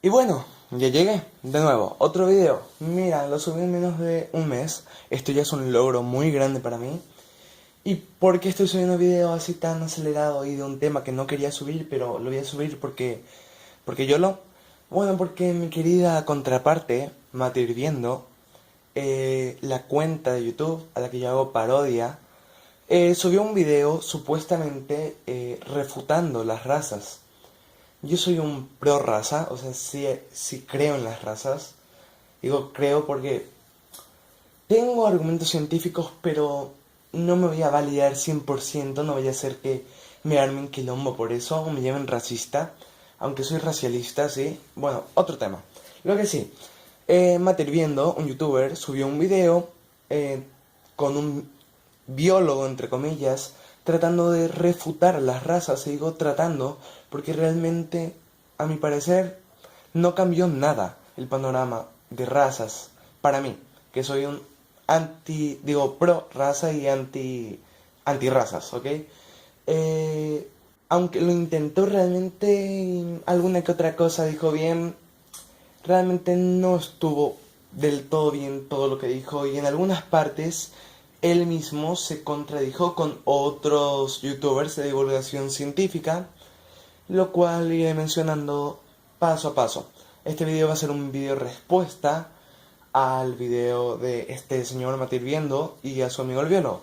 Y bueno, ya llegué, de nuevo, otro video. Mira, lo subí en menos de un mes. Esto ya es un logro muy grande para mí. ¿Y por qué estoy subiendo video así tan acelerado y de un tema que no quería subir, pero lo voy a subir porque yo lo... Bueno, porque mi querida contraparte, Mate Hirviendo, la cuenta de YouTube a la que yo hago parodia, subió un video supuestamente refutando las razas. Yo soy un pro raza, o sea, sí creo en las razas. Digo creo porque tengo argumentos científicos, pero no me voy a validar 100%, no voy a hacer que me armen quilombo por eso o me llamen racista, aunque soy racialista, sí. Bueno, otro tema. Lo que sí, Materviendo, un youtuber, subió un video eh, con un biólogo, entre comillas, tratando de refutar las razas. Y digo tratando porque realmente, a mi parecer, no cambió nada el panorama de razas para mí, que soy un pro raza y anti razas, ¿ok? Eh, Aunque lo intentó realmente, alguna que otra cosa dijo bien, realmente no estuvo del todo bien todo lo que dijo y en algunas partes él mismo se contradijo con otros youtubers de divulgación científica, lo cual iré mencionando paso a paso. Este video va a ser un video respuesta al video de este señor Matir Viendo y a su amigo el biólogo.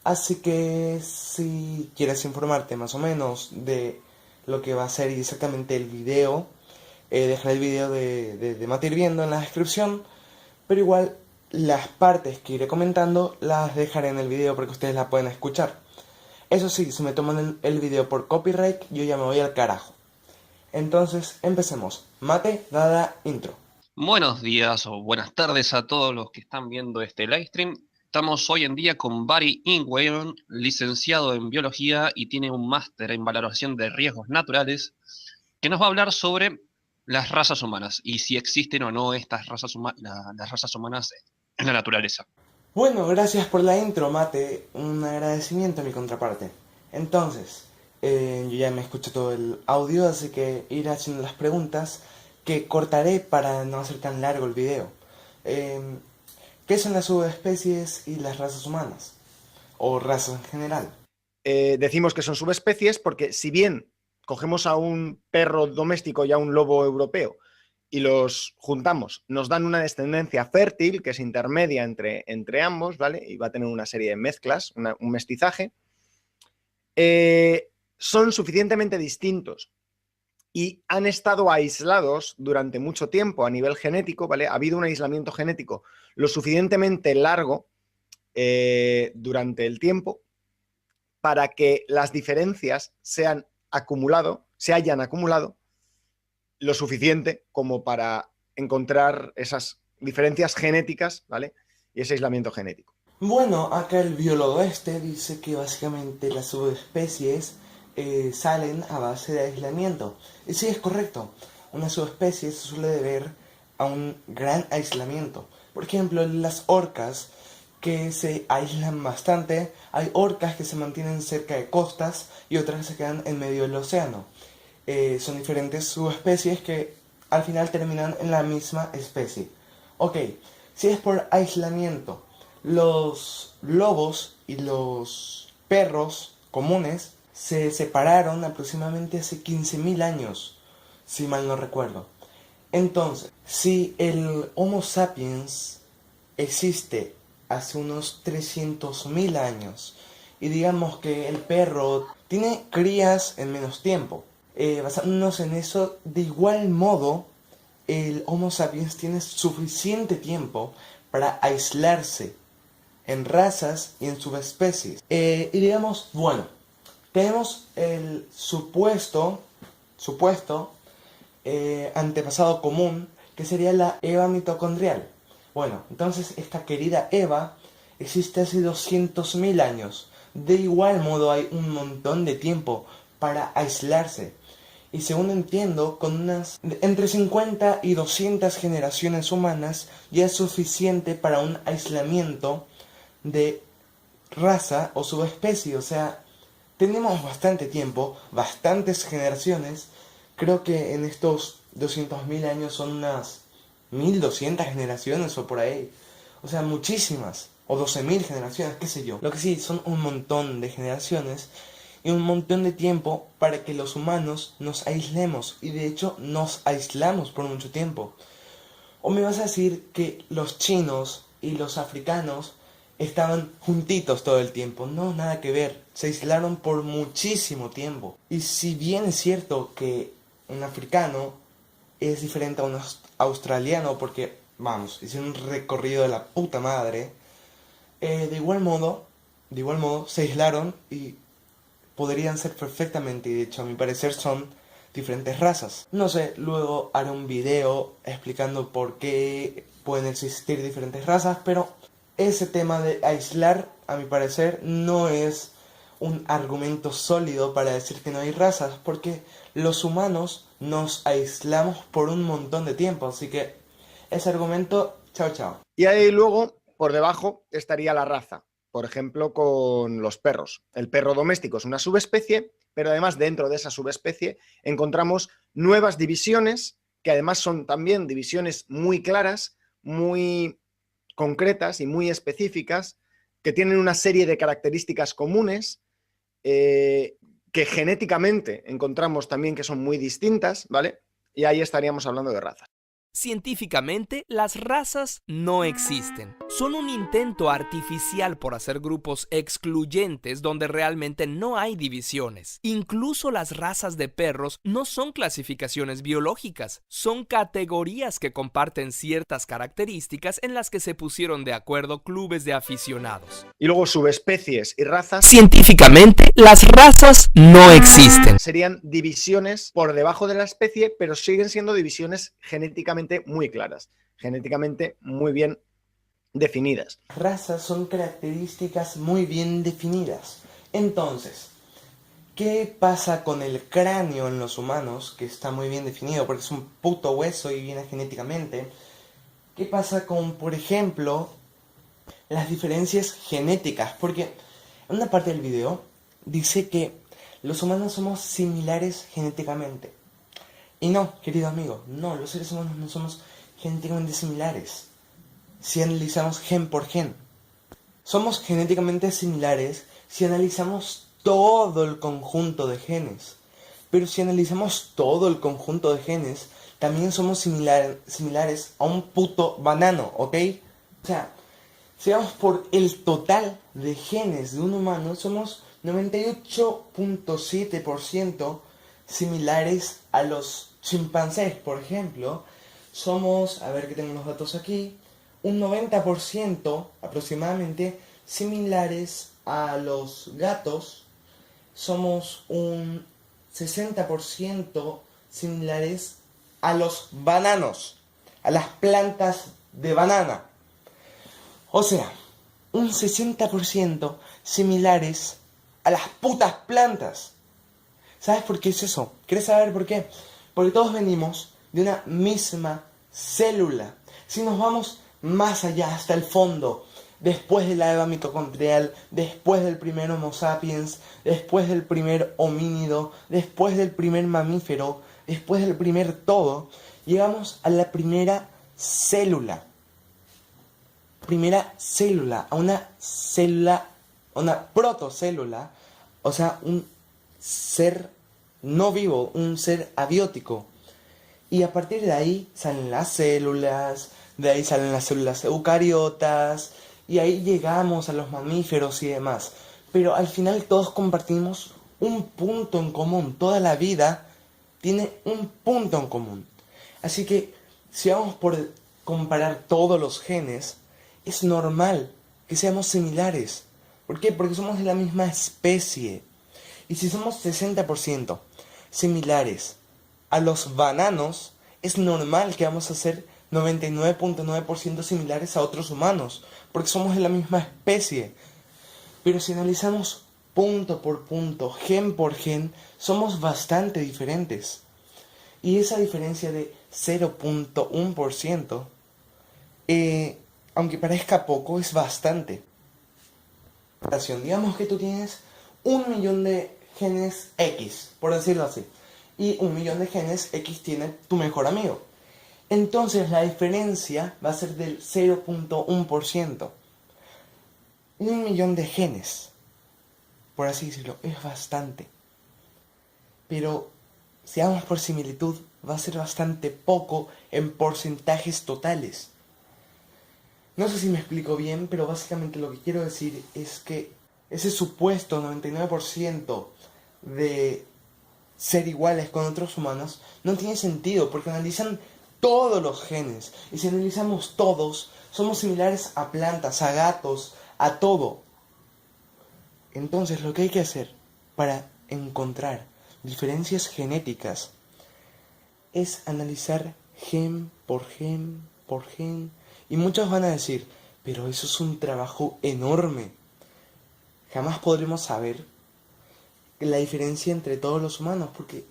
Así que si quieres informarte más o menos de lo que va a ser exactamente el video, dejaré el video de Matir Viendo en la descripción, pero igual las partes que iré comentando las dejaré en el video para que ustedes la puedan escuchar. Eso sí, si me toman el video por copyright, yo ya me voy al carajo. Entonces, empecemos. Mate, dada, intro. Buenos días o buenas tardes a todos los que están viendo este live stream. Estamos hoy en día con Barry Ingwayon, licenciado en biología y tiene un máster en valoración de riesgos naturales, que nos va a hablar sobre las razas humanas y si existen o no estas razas las razas humanas en la naturaleza. Bueno, gracias por la intro, Mate. Un agradecimiento a mi contraparte. Entonces, yo ya me escucho todo el audio, así que iré haciendo las preguntas que cortaré para no hacer tan largo el video. Eh, ¿Qué son las subespecies y las razas humanas? O razas en general. Decimos que son subespecies porque si bien cogemos a un perro doméstico y a un lobo europeo y los juntamos, nos dan una descendencia fértil que es intermedia entre ambos, ¿vale? Y va a tener una serie de mezclas, un mestizaje. Son suficientemente distintos y han estado aislados durante mucho tiempo a nivel genético, ¿vale? Ha habido un aislamiento genético lo suficientemente largo durante el tiempo para que las diferencias se hayan acumulado lo suficiente como para encontrar esas diferencias genéticas, ¿vale? Y ese aislamiento genético. Bueno, acá el biólogo este dice que básicamente las subespecies salen a base de aislamiento. Y sí, es correcto. Una subespecie se suele deber a un gran aislamiento. Por ejemplo, las orcas que se aíslan bastante. Hay orcas que se mantienen cerca de costas y otras que se quedan en medio del océano. Son diferentes subespecies que al final terminan en la misma especie. Ok, si es por aislamiento, los lobos y los perros comunes se separaron aproximadamente hace 15.000 años, si mal no recuerdo. Entonces, si el Homo sapiens existe hace unos 300.000 años y digamos que el perro tiene crías en menos tiempo, basándonos en eso, de igual modo, el Homo sapiens tiene suficiente tiempo para aislarse en razas y en subespecies. Y digamos, bueno, tenemos el supuesto antepasado común, que sería la Eva mitocondrial. Bueno, entonces esta querida Eva existe hace 200.000 años. De igual modo hay un montón de tiempo para aislarse. Y según entiendo, con unas entre 50 y 200 generaciones humanas ya es suficiente para un aislamiento de raza o subespecie. O sea, tenemos bastante tiempo, bastantes generaciones. Creo que en estos 200.000 años son unas 1.200 generaciones o por ahí. O sea, muchísimas. O 12.000 generaciones, qué sé yo. Lo que sí, son un montón de generaciones y un montón de tiempo para que los humanos nos aislemos. Y de hecho nos aislamos por mucho tiempo. ¿O me vas a decir que los chinos y los africanos estaban juntitos todo el tiempo? No, nada que ver. Se aislaron por muchísimo tiempo. Y si bien es cierto que un africano es diferente a un australiano porque, vamos, hicieron un recorrido de la puta madre, de igual modo, se aislaron y podrían ser perfectamente, y de hecho a mi parecer son diferentes razas. No sé, luego haré un video explicando por qué pueden existir diferentes razas, pero ese tema de aislar, a mi parecer, no es un argumento sólido para decir que no hay razas, porque los humanos nos aislamos por un montón de tiempo, así que ese argumento, chao chao. Y ahí luego, por debajo, estaría la raza. Por ejemplo, con los perros. El perro doméstico es una subespecie, pero además dentro de esa subespecie encontramos nuevas divisiones, que además son también divisiones muy claras, muy concretas y muy específicas, que tienen una serie de características comunes, que genéticamente encontramos también que son muy distintas, ¿vale? Y ahí estaríamos hablando de razas. Científicamente, las razas no existen. Son un intento artificial por hacer grupos excluyentes donde realmente no hay divisiones. Incluso las razas de perros no son clasificaciones biológicas, son categorías que comparten ciertas características en las que se pusieron de acuerdo clubes de aficionados. Y luego subespecies y razas. Científicamente, las razas no existen. Serían divisiones por debajo de la especie, pero siguen siendo divisiones genéticamente muy claras, genéticamente muy bien definidas. Razas son características muy bien definidas. Entonces, ¿qué pasa con el cráneo en los humanos? Que está muy bien definido porque es un puto hueso y viene genéticamente. ¿Qué pasa con, por ejemplo, las diferencias genéticas? Porque en una parte del video dice que los humanos somos similares genéticamente. Y no, querido amigo, no, los seres humanos no somos genéticamente similares. Si analizamos gen por gen. Somos genéticamente similares si analizamos todo el conjunto de genes. Pero si analizamos todo el conjunto de genes, también somos similares a un puto banano, ¿ok? O sea, si vamos por el total de genes de un humano, somos 98.7% similares a los chimpancés, por ejemplo. Somos, a ver que tengo los datos aquí, un 90% aproximadamente similares a los gatos. Somos un 60% similares a los bananos, a las plantas de banana. O sea, un 60% similares a las putas plantas. ¿Sabes por qué es eso? ¿Quieres saber por qué? Porque todos venimos de una misma célula. Si nos vamos más allá, hasta el fondo, después de la Eva mitocondrial, después del primer Homo sapiens, después del primer homínido, después del primer mamífero, después del primer todo, llegamos a la primera célula. A una célula, una protocélula, o sea, un ser no vivo, un ser abiótico. Y a partir de ahí salen las células, de ahí salen las células eucariotas, y ahí llegamos a los mamíferos y demás. Pero al final todos compartimos un punto en común. Toda la vida tiene un punto en común. Así que si vamos por comparar todos los genes, es normal que seamos similares. ¿Por qué? Porque somos de la misma especie. Y si somos 60% similares a los bananos, es normal que vamos a ser 99.9% similares a otros humanos, porque somos de la misma especie. Pero si analizamos punto por punto, gen por gen, somos bastante diferentes. Y esa diferencia de 0.1%, aunque parezca poco, es bastante. Digamos que tú tienes 1 millón de genes X, por decirlo así, y 1.000.000 de genes X tiene tu mejor amigo. Entonces la diferencia va a ser del 0.1%. 1.000.000 de genes, por así decirlo, es bastante. Pero si vamos por similitud, va a ser bastante poco en porcentajes totales. No sé si me explico bien, pero básicamente lo que quiero decir es que ese supuesto 99% de ser iguales con otros humanos no tiene sentido, porque analizan todos los genes. Y si analizamos todos, somos similares a plantas, a gatos, a todo. Entonces lo que hay que hacer para encontrar diferencias genéticas es analizar gen por gen por gen. Y muchos van a decir, pero eso es un trabajo enorme. Jamás podremos saber la diferencia entre todos los humanos, porque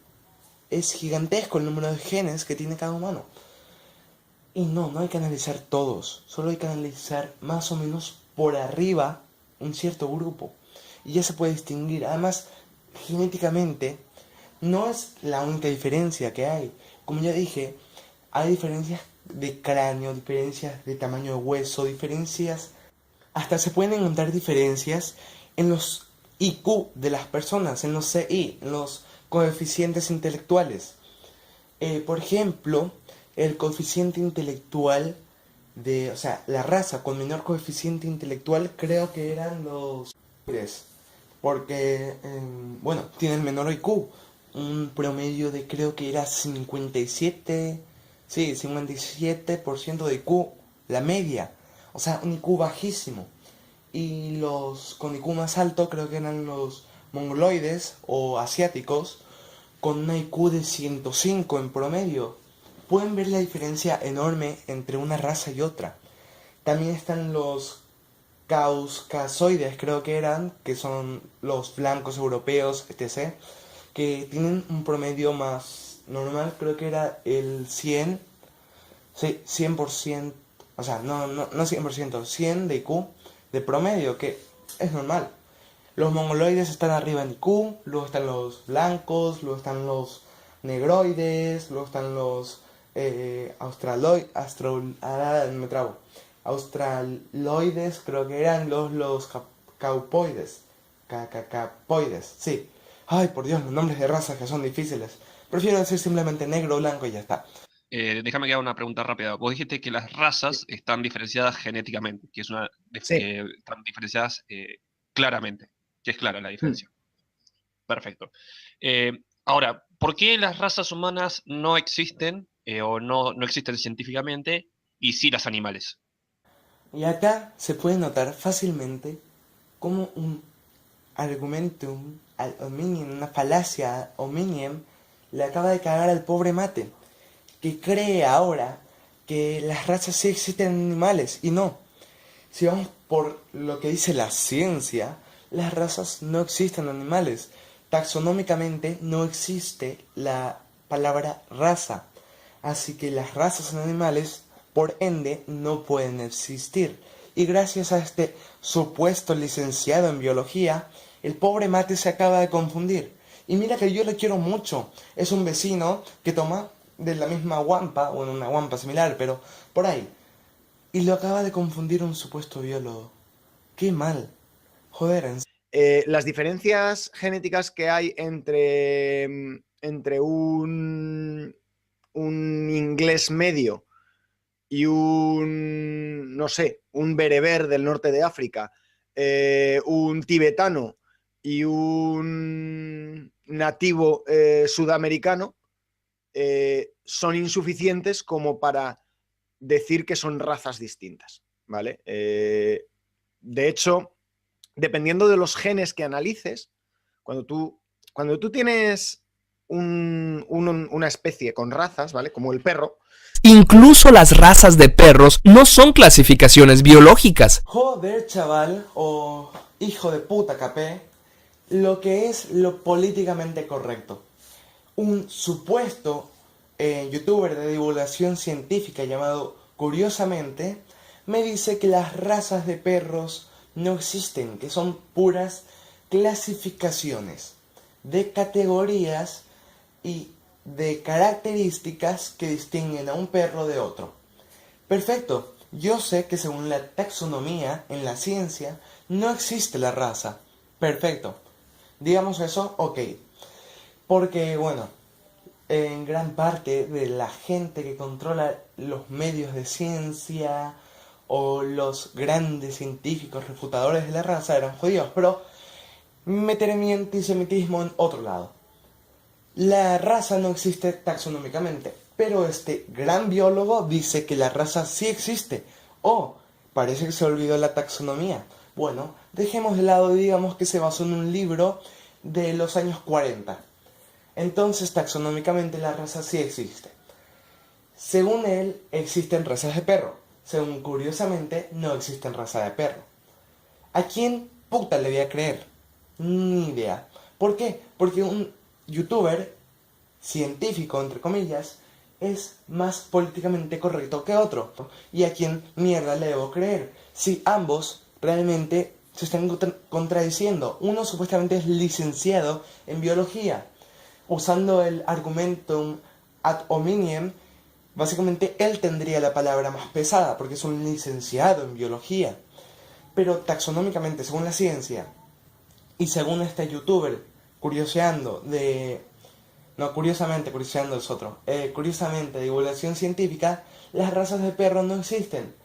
es gigantesco el número de genes que tiene cada humano. Y no hay que analizar todos, solo hay que analizar más o menos por arriba un cierto grupo. Y ya se puede distinguir. Además, genéticamente, no es la única diferencia que hay. Como ya dije, hay diferencias de cráneo, diferencias de tamaño de hueso, diferencias... Hasta se pueden encontrar diferencias en los IQ de las personas, en los CI, en los coeficientes intelectuales. Por ejemplo, el coeficiente intelectual de, o sea, la raza con menor coeficiente intelectual creo que eran los tigres, porque, bueno, tienen menor IQ, un promedio de creo que era 57, sí, 57% de IQ, la media, o sea, un IQ bajísimo. Y los con IQ más alto creo que eran los mongoloides o asiáticos, con un IQ de 105 en promedio. Pueden ver la diferencia enorme entre una raza y otra. También están los caucasoides, creo que eran, que son los blancos europeos, etc., que tienen un promedio más normal, creo que era el 100, sí, 100%, o sea, no 100%, 100 de IQ de promedio, que es normal. Los mongoloides están arriba en IQ, luego están los blancos, luego están los negroides, luego están los australoides, creo que eran los caupoides, capoides, sí. Ay, por Dios, los nombres de razas que son difíciles. Prefiero decir simplemente negro o blanco y ya está. Déjame que haga una pregunta rápida. Vos dijiste que las razas están diferenciadas genéticamente, que es una, Sí. están diferenciadas claramente, que es clara la diferencia. Perfecto. Ahora, ¿por qué las razas humanas no existen o no existen científicamente y sí las animales? Y acá se puede notar fácilmente como un argumentum ad hominem, una falacia ad hominem, le acaba de cagar al pobre Mate, que cree ahora que las razas sí existen en animales, y no. Si vamos por lo que dice la ciencia, las razas no existen en animales. Taxonómicamente no existe la palabra raza, así que las razas en animales, por ende, no pueden existir. Y gracias a este supuesto licenciado en biología, el pobre Mate se acaba de confundir. Y mira que yo le quiero mucho. Es un vecino que toma de la misma guampa, o en una guampa similar, pero por ahí. Y lo acaba de confundir un supuesto biólogo. Qué mal. Joder, Las diferencias genéticas que hay entre un inglés medio y no sé, un bereber del norte de África, un tibetano y un nativo sudamericano, son insuficientes como para decir que son razas distintas, ¿vale? De hecho, dependiendo de los genes que analices, cuando tú tienes una especie con razas, ¿vale? Como el perro. Incluso las razas de perros no son clasificaciones biológicas. joder, chaval, o hijo de puta capé, lo que es lo políticamente correcto. Un supuesto youtuber de divulgación científica llamado Curiosamente me dice que las razas de perros no existen, que son puras clasificaciones de categorías y de características que distinguen a un perro de otro. Perfecto, yo sé que según la taxonomía en la ciencia no existe la raza. Perfecto, digamos eso, ok. Porque bueno, en gran parte de la gente que controla los medios de ciencia o los grandes científicos refutadores de la raza eran judíos, pero meteré mi antisemitismo en otro lado. La raza no existe taxonómicamente, pero este gran biólogo dice que la raza sí existe. Oh, parece que se olvidó la taxonomía. Bueno, dejemos de lado y digamos que se basó en un libro de los años 40. Entonces, taxonómicamente la raza sí existe. Según él, existen razas de perro. Según curiosamente, no existen razas de perro. ¿A quién puta le voy a creer? Ni idea. ¿Por qué? Porque un youtuber científico, entre comillas, es más políticamente correcto que otro. ¿Y a quién mierda le debo creer? Si ambos realmente se están contradiciendo. Uno supuestamente es licenciado en biología. Usando el argumentum ad hominem, básicamente él tendría la palabra más pesada porque es un licenciado en biología. Pero taxonómicamente, según la ciencia, y según este youtuber, curioseando de... No, curioseando es otro. Curiosamente, divulgación científica, las razas de perro no existen.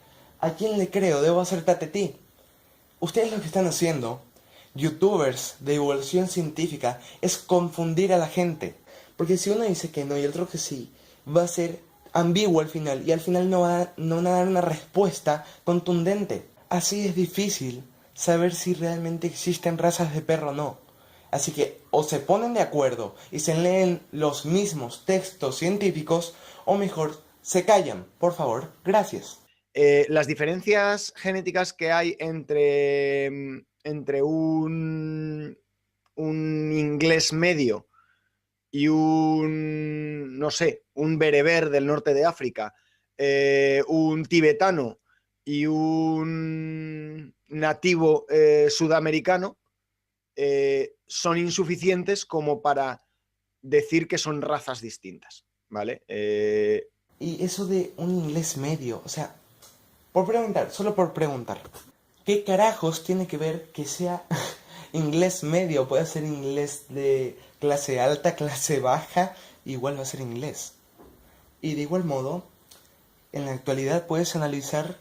¿A quién le creo? Debo hacer tatetí. Ustedes lo que están haciendo, youtubers de divulgación científica, es confundir a la gente. Porque si uno dice que no y el otro que sí, va a ser ambiguo al final. Y al final no van a dar una respuesta contundente. Así es difícil saber si realmente existen razas de perro o no. Así que o se ponen de acuerdo y se leen los mismos textos científicos, o mejor, se callan, por favor, gracias. Las diferencias genéticas que hay entre un inglés medio y no sé, un bereber del norte de África, un tibetano y un nativo sudamericano, son insuficientes como para decir que son razas distintas, ¿vale? Y eso de un inglés medio, o sea, por preguntar, solo por preguntar, ¿qué carajos tiene que ver que sea inglés medio? Puede ser inglés de clase alta, clase baja, igual va a ser inglés. Y de igual modo, en la actualidad puedes analizar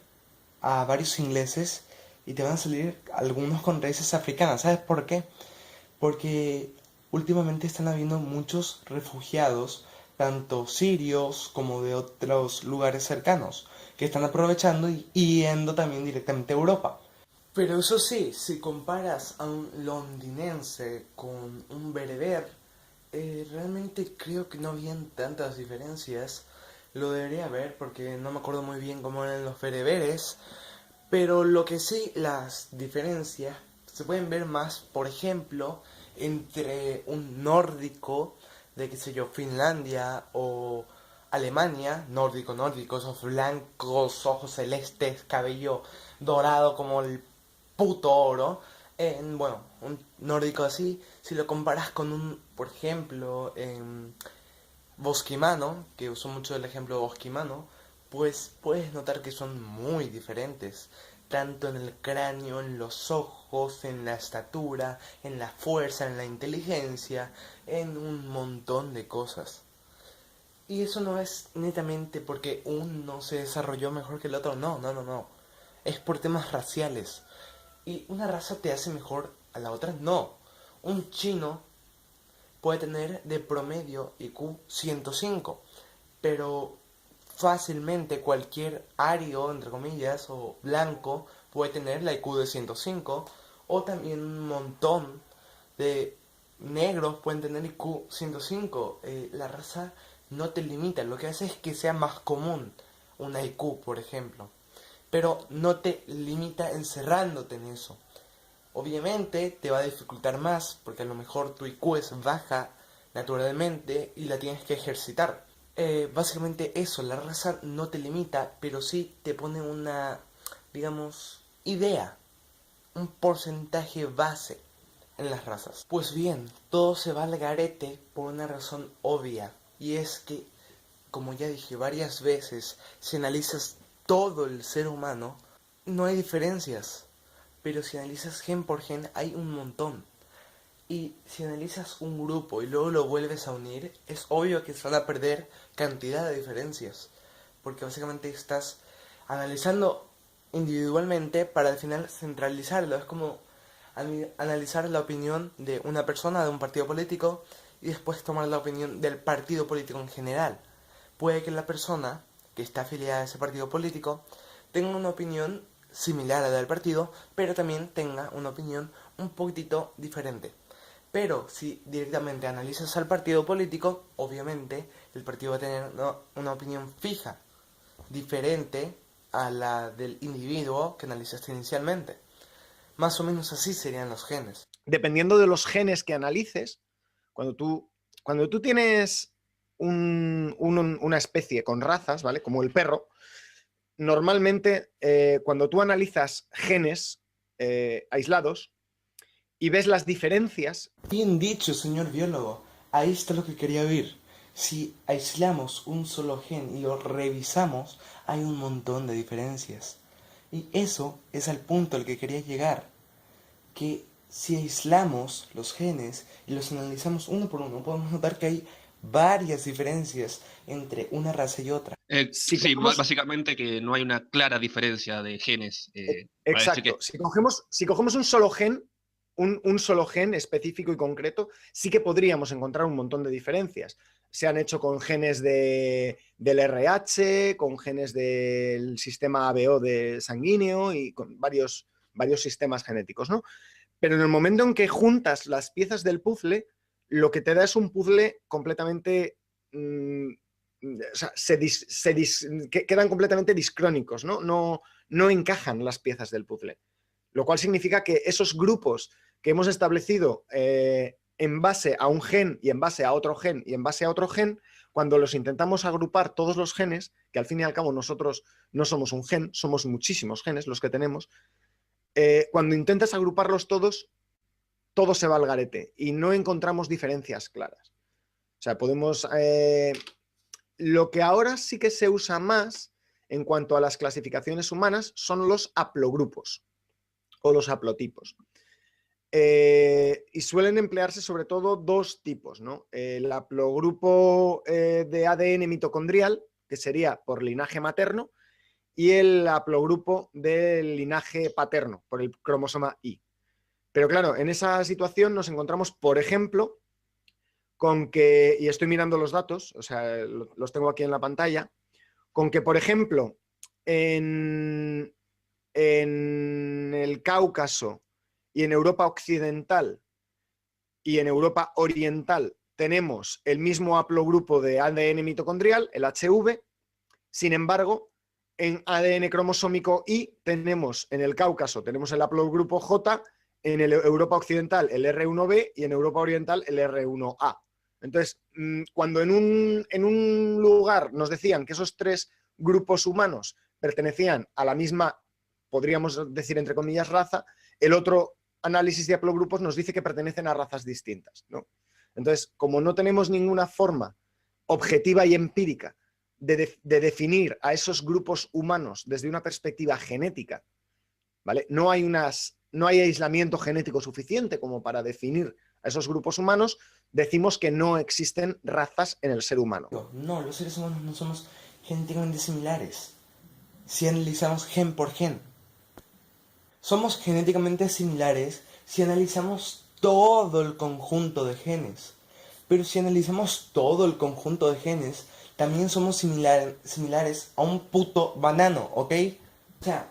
a varios ingleses y te van a salir algunos con raíces africanas. ¿Sabes por qué? Porque últimamente están habiendo muchos refugiados, tanto sirios como de otros lugares cercanos, que están aprovechando y yendo también directamente a Europa. Pero eso sí, si comparas a un londinense con un bereber, realmente creo que no habían tantas diferencias. Lo debería ver porque no me acuerdo muy bien cómo eran los bereberes. Pero lo que sí, las diferencias se pueden ver más, por ejemplo, entre un nórdico de, qué sé yo, Finlandia o Alemania, nórdico, esos blancos, ojos celestes, cabello dorado como el puto oro. Bueno, un nórdico así, si lo comparas con un, por ejemplo, bosquimano, que uso mucho el ejemplo de bosquimano, pues puedes notar que son muy diferentes, tanto en el cráneo, en los ojos, en la estatura, en la fuerza, en la inteligencia, en un montón de cosas. Y eso no es netamente porque uno se desarrolló mejor que el otro, no. Es por temas raciales. ¿Y una raza te hace mejor a la otra? No. Un chino puede tener de promedio IQ 105, pero fácilmente cualquier ario, entre comillas, o blanco puede tener la IQ de 105, o también un montón de negros pueden tener IQ 105. La raza no te limita, lo que hace es que sea más común un IQ, por ejemplo, pero no te limita encerrándote en eso. Obviamente te va a dificultar más porque a lo mejor tu IQ es baja naturalmente y la tienes que ejercitar. Básicamente eso, la raza no te limita, pero sí te pone una, digamos, idea, un porcentaje base en las razas. Pues bien, todo se va al garete por una razón obvia. Y es que, como ya dije varias veces, si analizas todo el ser humano, no hay diferencias. Pero si analizas gen por gen, hay un montón. Y si analizas un grupo y luego lo vuelves a unir, es obvio que se van a perder cantidad de diferencias. Porque básicamente estás analizando individualmente para al final centralizarlo. Es como analizar la opinión de una persona, de un partido político, y después tomar la opinión del partido político en general. Puede que la persona que está afiliada a ese partido político tenga una opinión similar a la del partido, pero también tenga una opinión un poquitito diferente. Pero si directamente analizas al partido político, obviamente el partido va a tener una opinión fija, diferente a la del individuo que analizaste inicialmente. Más o menos así serían los genes. Dependiendo de los genes que analices, cuando tú tienes una especie con razas, ¿vale? Como el perro, normalmente cuando tú analizas genes aislados y ves las diferencias... Bien dicho, señor biólogo. Ahí está lo que quería oír. Si aislamos un solo gen y lo revisamos, hay un montón de diferencias. Y eso es al punto al que quería llegar. Que si aislamos los genes y los analizamos uno por uno, podemos notar que hay varias diferencias entre una raza y otra. Sí, básicamente que no hay una clara diferencia de genes. Exacto. Si cogemos un solo gen, un solo gen específico y concreto, sí que podríamos encontrar un montón de diferencias. Se han hecho con genes del RH, con genes del sistema ABO de sanguíneo y con varios sistemas genéticos, ¿no? Pero en el momento en que juntas las piezas del puzzle, lo que te da es un puzzle completamente... o sea, quedan completamente discrónicos, ¿no? No encajan las piezas del puzzle. Lo cual significa que esos grupos que hemos establecido en base a un gen y en base a otro gen y en base a otro gen, cuando los intentamos agrupar todos los genes, que al fin y al cabo nosotros no somos un gen, somos muchísimos genes los que tenemos, cuando intentas agruparlos todos, todo se va al garete y no encontramos diferencias claras. O sea, podemos... lo que ahora sí que se usa más en cuanto a las clasificaciones humanas son los haplogrupos o los haplotipos. Y suelen emplearse sobre todo dos tipos, ¿no? El haplogrupo de ADN mitocondrial, que sería por linaje materno, y el haplogrupo del linaje paterno, por el cromosoma Y. Pero claro, en esa situación nos encontramos, por ejemplo, con que, y estoy mirando los datos, o sea, los tengo aquí en la pantalla, con que, por ejemplo, en el Cáucaso y en Europa Occidental y en Europa Oriental tenemos el mismo haplogrupo de ADN mitocondrial, el HV. Sin embargo, en ADN cromosómico Y tenemos, en el Cáucaso tenemos el haplogrupo J, en Europa Occidental el R1b y en Europa Oriental el R1a. Entonces, cuando en un lugar nos decían que esos tres grupos humanos pertenecían a la misma, podríamos decir entre comillas, raza, el otro análisis de haplogrupos nos dice que pertenecen a razas distintas, ¿no? Entonces, como no tenemos ninguna forma objetiva y empírica de definir a esos grupos humanos desde una perspectiva genética, ¿vale? No hay aislamiento genético suficiente como para definir a esos grupos humanos, decimos que no existen razas en el ser humano. No, los seres humanos no somos genéticamente similares. Si analizamos gen por gen. Somos genéticamente similares si analizamos todo el conjunto de genes. Pero si analizamos todo el conjunto de genes, también somos similares a un puto banano, ¿ok? O sea,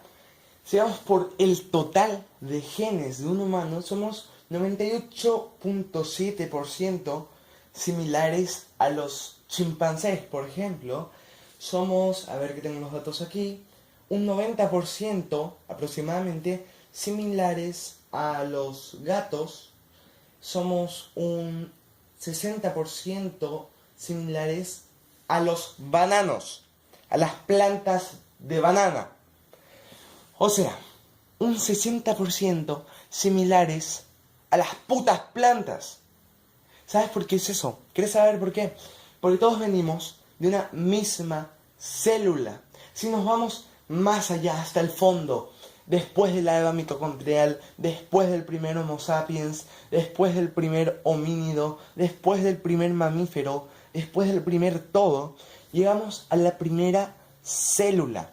si vamos por el total de genes de un humano, somos 98.7% similares a los chimpancés, por ejemplo. Somos, a ver que tengo los datos aquí, un 90% aproximadamente similares a los gatos. Somos un 60% similares a los bananos, a las plantas de banana. O sea, un 60% similares a las putas plantas. ¿Sabes por qué es eso? ¿Quieres saber por qué? Porque todos venimos de una misma célula. Si nos vamos más allá, hasta el fondo, después de la era mitocondrial, después del primer Homo sapiens, después del primer homínido, después del primer mamífero, después del primer todo, llegamos a la primera célula.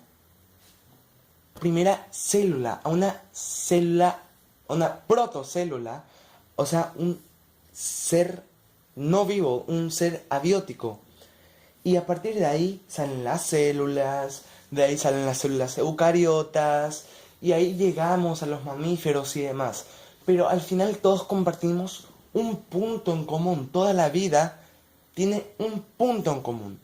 A una célula, una protocélula, o sea, un ser no vivo, un ser abiótico. Y a partir de ahí salen las células, de ahí salen las células eucariotas, y ahí llegamos a los mamíferos y demás. Pero al final todos compartimos un punto en común. Toda la vida tiene un punto en común.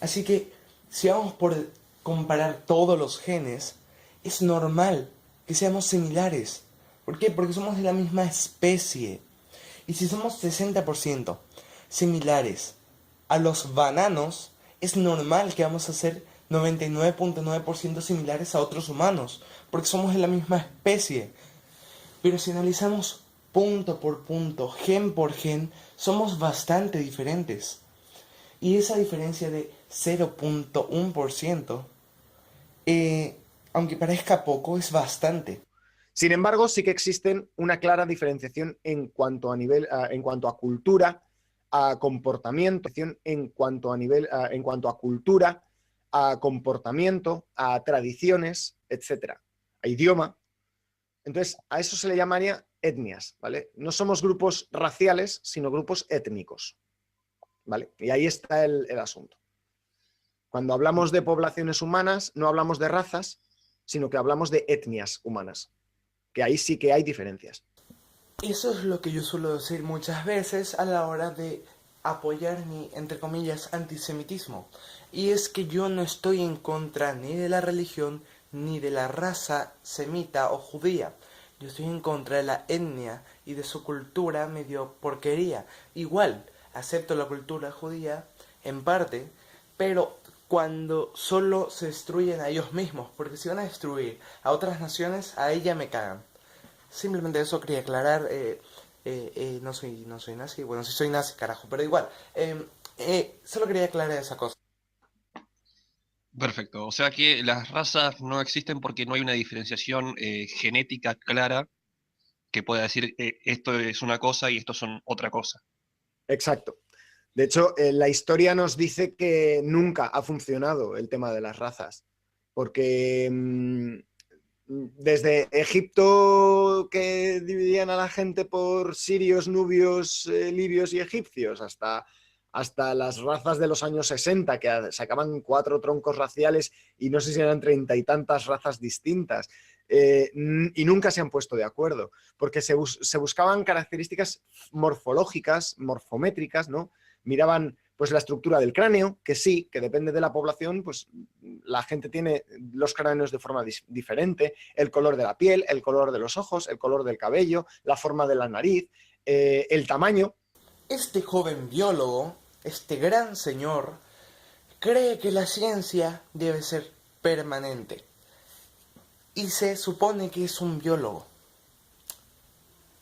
Así que si vamos por comparar todos los genes, es normal que seamos similares. ¿Por qué? Porque somos de la misma especie. Y si somos 60% similares a los bananos, es normal que vamos a ser 99.9% similares a otros humanos, porque somos de la misma especie. Pero si analizamos punto por punto, gen por gen, somos bastante diferentes. Y esa diferencia de 0.1%, aunque parezca poco, es bastante. Sin embargo, sí que existen una clara diferenciación en cuanto a cultura, a comportamiento, en cuanto a cultura, a comportamiento, a tradiciones, etcétera, a idioma. Entonces, a eso se le llamaría etnias, ¿vale? No somos grupos raciales, sino grupos étnicos, ¿vale? Y ahí está el asunto. Cuando hablamos de poblaciones humanas, no hablamos de razas, sino que hablamos de etnias humanas, que ahí sí que hay diferencias. Eso es lo que yo suelo decir muchas veces a la hora de apoyar mi, entre comillas, antisemitismo. Y es que yo no estoy en contra ni de la religión ni de la raza semita o judía. Yo estoy en contra de la etnia y de su cultura medio porquería. Igual, acepto la cultura judía en parte, pero cuando solo se destruyen a ellos mismos, porque si van a destruir a otras naciones, a ella me cagan. Simplemente eso quería aclarar. No soy nazi. Bueno, sí soy nazi, carajo, pero igual. Solo quería aclarar esa cosa. Perfecto. O sea que las razas no existen porque no hay una diferenciación genética clara que pueda decir esto es una cosa y esto son otra cosa. Exacto. De hecho, la historia nos dice que nunca ha funcionado el tema de las razas, porque desde Egipto, que dividían a la gente por sirios, nubios, libios y egipcios, hasta las razas de los años 60, que sacaban 4 troncos raciales y no sé si eran 30 y tantas razas distintas, y nunca se han puesto de acuerdo, porque se buscaban características morfológicas, morfométricas, ¿no? Miraban pues la estructura del cráneo, que sí, que depende de la población, pues la gente tiene los cráneos de forma diferente, el color de la piel, el color de los ojos, el color del cabello, la forma de la nariz, el tamaño. Este joven biólogo, este gran señor, cree que la ciencia debe ser permanente. Y se supone que es un biólogo.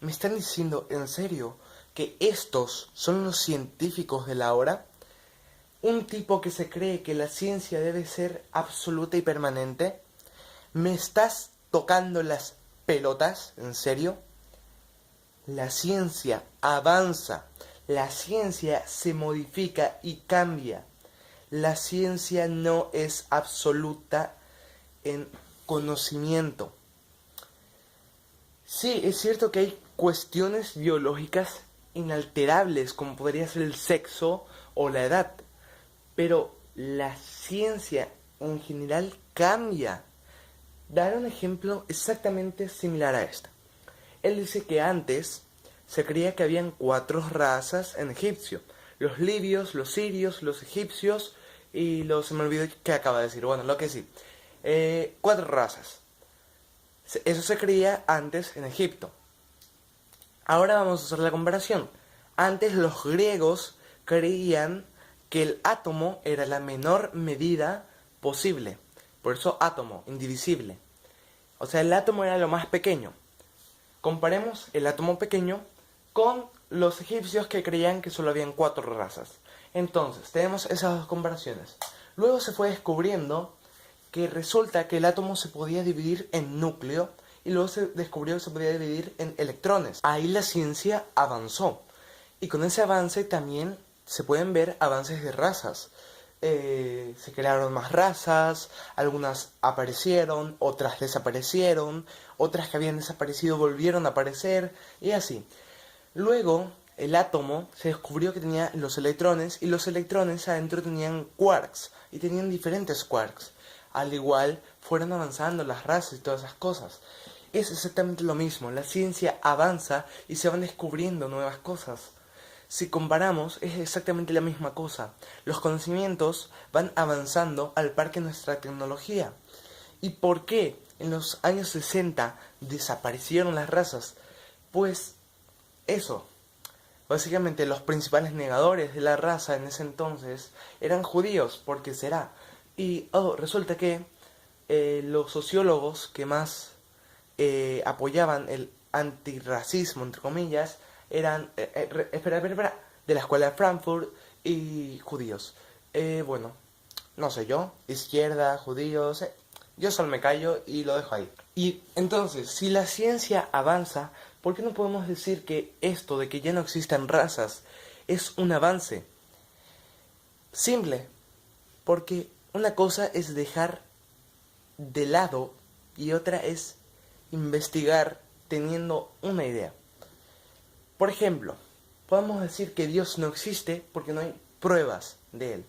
¿Me están diciendo en serio que estos son los científicos de la hora? ¿Un tipo que se cree que la ciencia debe ser absoluta y permanente? ¿Me estás tocando las pelotas? ¿En serio? La ciencia avanza, la ciencia se modifica y cambia. La ciencia no es absoluta en conocimiento. Sí, es cierto que hay cuestiones biológicas inalterables, como podría ser el sexo o la edad, pero la ciencia en general cambia. Daré un ejemplo exactamente similar a este. Él dice que antes se creía que habían 4 razas en egipcio: los libios, los sirios, los egipcios y los... se me olvidó qué acaba de decir, bueno, lo que sí. 4 razas. Eso se creía antes en Egipto. Ahora vamos a hacer la comparación. Antes los griegos creían que el átomo era la menor medida posible. Por eso átomo, indivisible. O sea, el átomo era lo más pequeño. Comparemos el átomo pequeño con los egipcios que creían que solo habían 4 razas. Entonces, tenemos esas dos comparaciones. Luego se fue descubriendo que resulta que el átomo se podía dividir en núcleo y luego se descubrió que se podía dividir en electrones. Ahí la ciencia avanzó. Y con ese avance también se pueden ver avances de razas. Se crearon más razas, algunas aparecieron, otras desaparecieron, otras que habían desaparecido volvieron a aparecer, y así. Luego, el átomo se descubrió que tenía los electrones, y los electrones adentro tenían quarks, y tenían diferentes quarks. Al igual, fueron avanzando las razas y todas esas cosas. Es exactamente lo mismo, la ciencia avanza y se van descubriendo nuevas cosas. Si comparamos, es exactamente la misma cosa. Los conocimientos van avanzando al par que nuestra tecnología. ¿Y por qué en los años 60 desaparecieron las razas? Pues eso. Básicamente los principales negadores de la raza en ese entonces eran judíos, ¿por qué será? Y resulta que los sociólogos que más apoyaban el antirracismo, entre comillas, eran, de la escuela de Frankfurt y judíos. Bueno, no sé yo, izquierda, judíos, yo solo me callo y lo dejo ahí. Y entonces, si la ciencia avanza, ¿por qué no podemos decir que esto de que ya no existen razas es un avance? Simple, porque una cosa es dejar de lado y otra es investigar teniendo una idea. Por ejemplo, podemos decir que Dios no existe porque no hay pruebas de él.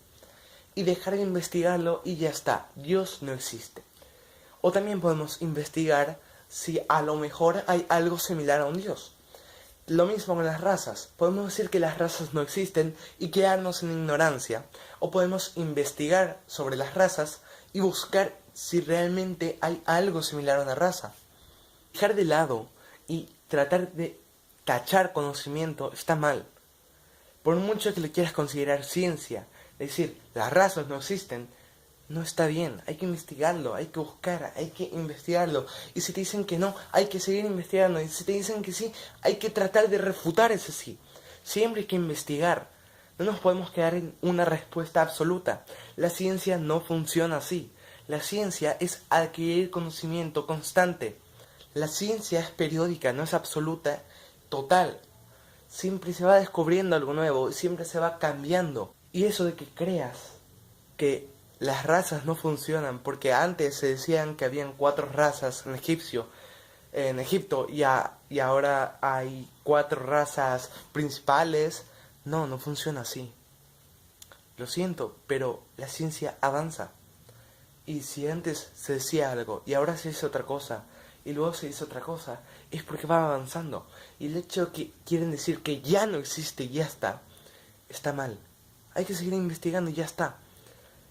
Y dejar de investigarlo y ya está, Dios no existe. O también podemos investigar si a lo mejor hay algo similar a un Dios. Lo mismo con las razas. Podemos decir que las razas no existen y quedarnos en ignorancia. O podemos investigar sobre las razas y buscar si realmente hay algo similar a una raza. Dejar de lado y tratar de tachar conocimiento está mal. Por mucho que le quieras considerar ciencia, decir las razas no existen, no está bien. Hay que investigarlo, hay que buscar, hay que investigarlo. Y si te dicen que no, hay que seguir investigando. Y si te dicen que sí, hay que tratar de refutar ese sí. Siempre hay que investigar. No nos podemos quedar en una respuesta absoluta. La ciencia no funciona así. La ciencia es adquirir conocimiento constante. La ciencia es periódica, no es absoluta, total. Siempre se va descubriendo algo nuevo y siempre se va cambiando. Y eso de que creas que las razas no funcionan, porque antes se decían que habían 4 razas en Egipto y ahora hay 4 razas principales. No, no funciona así. Lo siento, pero la ciencia avanza. Y si antes se decía algo y ahora se dice otra cosa y luego se dice otra cosa, es porque va avanzando. Y el hecho de que quieren decir que ya no existe y ya está mal. Hay que seguir investigando y ya está.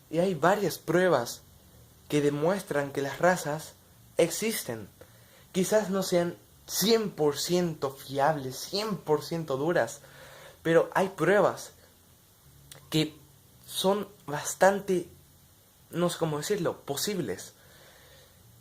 Y hay varias pruebas que demuestran que las razas existen. Quizás no sean 100% fiables, 100% duras, pero hay pruebas que son bastante, no sé cómo decirlo, posibles.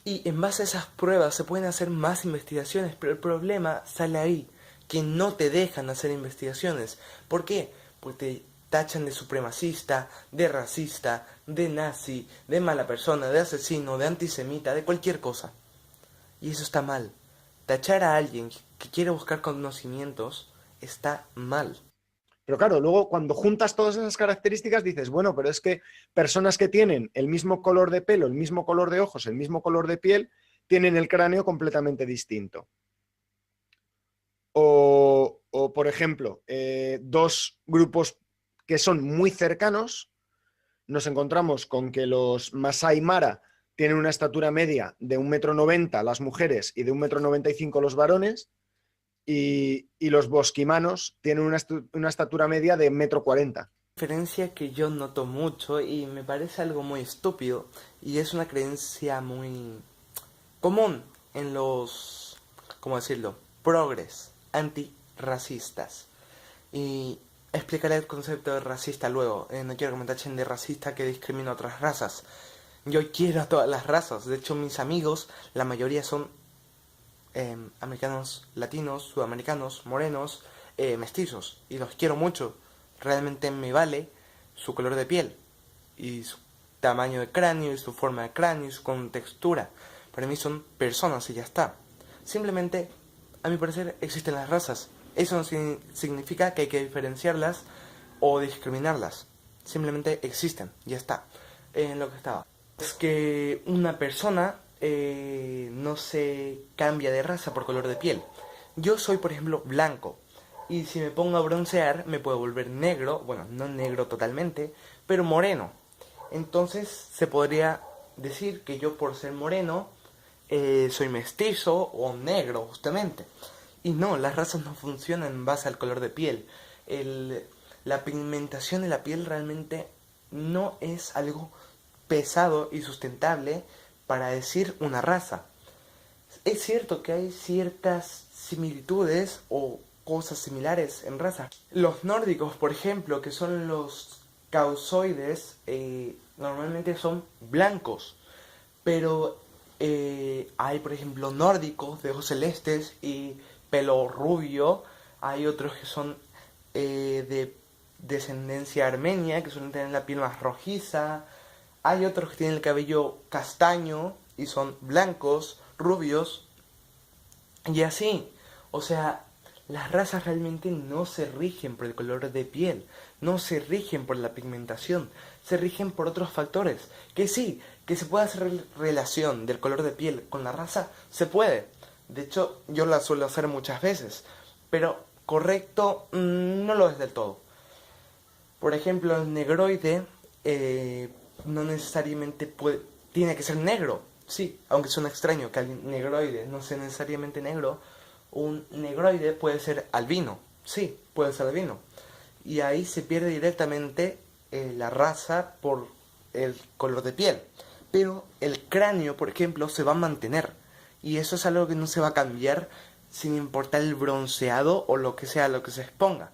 Y en base a esas pruebas se pueden hacer más investigaciones, pero el problema sale ahí, que no te dejan hacer investigaciones. ¿Por qué? Porque te tachan de supremacista, de racista, de nazi, de mala persona, de asesino, de antisemita, de cualquier cosa. Y eso está mal. Tachar a alguien que quiere buscar conocimientos está mal. Pero claro, luego cuando juntas todas esas características dices, bueno, pero es que personas que tienen el mismo color de pelo, el mismo color de ojos, el mismo color de piel, tienen el cráneo completamente distinto. O por ejemplo, 2 grupos que son muy cercanos, nos encontramos con que los Masai Mara tienen una estatura media de 1,90 m las mujeres y de 1,95 m los varones, y los bosquimanos tienen una estatura media de 1,40 m. Diferencia que yo noto mucho y me parece algo muy estúpido y es una creencia muy común en los, ¿cómo decirlo?, progres antirracistas. Y explicaré el concepto de racista luego. No quiero que me tachen de racista que discrimino a otras razas. Yo quiero a todas las razas. De hecho, mis amigos, la mayoría son americanos, latinos, sudamericanos, morenos, mestizos. Y los quiero mucho. Realmente me vale su color de piel y su tamaño de cráneo y su forma de cráneo y su contextura. Para mí son personas y ya está. Simplemente, a mi parecer, existen las razas. Eso no significa que hay que diferenciarlas o discriminarlas. Simplemente existen, ya está. En lo que estaba. Es que una persona no se cambia de raza por color de piel. Yo soy, por ejemplo, blanco. Y si me pongo a broncear, me puedo volver negro. Bueno, no negro totalmente, pero moreno. Entonces se podría decir que yo, por ser moreno, soy mestizo o negro, justamente. Y no, las razas no funcionan en base al color de piel. La pigmentación de la piel realmente no es algo pesado y sustentable para decir una raza. Es cierto que hay ciertas similitudes o cosas similares en razas. Los nórdicos, por ejemplo, que son los causoides, normalmente son blancos, pero hay, por ejemplo, nórdicos de ojos celestes y pelo rubio. Hay otros que son de descendencia armenia, que suelen tener la piel más rojiza. Hay otros que tienen el cabello castaño y son blancos, rubios, y así. O sea, las razas realmente no se rigen por el color de piel, no se rigen por la pigmentación, se rigen por otros factores. Que sí, que se puede hacer relación del color de piel con la raza, se puede. De hecho, yo la suelo hacer muchas veces, pero correcto no lo es del todo. Por ejemplo, el negroide no necesariamente tiene que ser negro. Sí, aunque suena extraño que el negroide no sea necesariamente negro, un negroide puede ser albino. Sí, puede ser albino. Y ahí se pierde directamente la raza por el color de piel. Pero el cráneo, por ejemplo, se va a mantener. Y eso es algo que no se va a cambiar sin importar el bronceado o lo que sea lo que se exponga.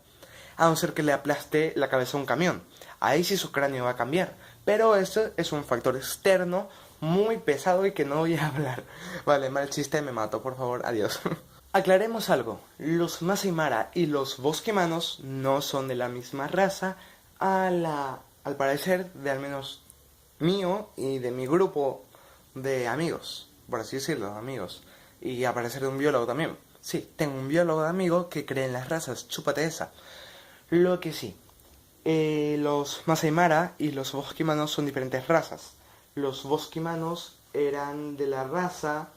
A no ser que le aplaste la cabeza a un camión. Ahí sí su cráneo va a cambiar. Pero eso es un factor externo muy pesado y que no voy a hablar. Vale, mal chiste, me mato, por favor, adiós. Aclaremos algo. Los Masai Mara y los bosquimanos no son de la misma raza, al parecer, de al menos mío y de mi grupo de amigos, por así decirlo, amigos. Y al parecer de un biólogo también. Sí, tengo un biólogo de amigo que cree en las razas, chúpate esa. Lo que sí, los Masai Mara y los bosquimanos son diferentes razas. Los bosquimanos eran de la raza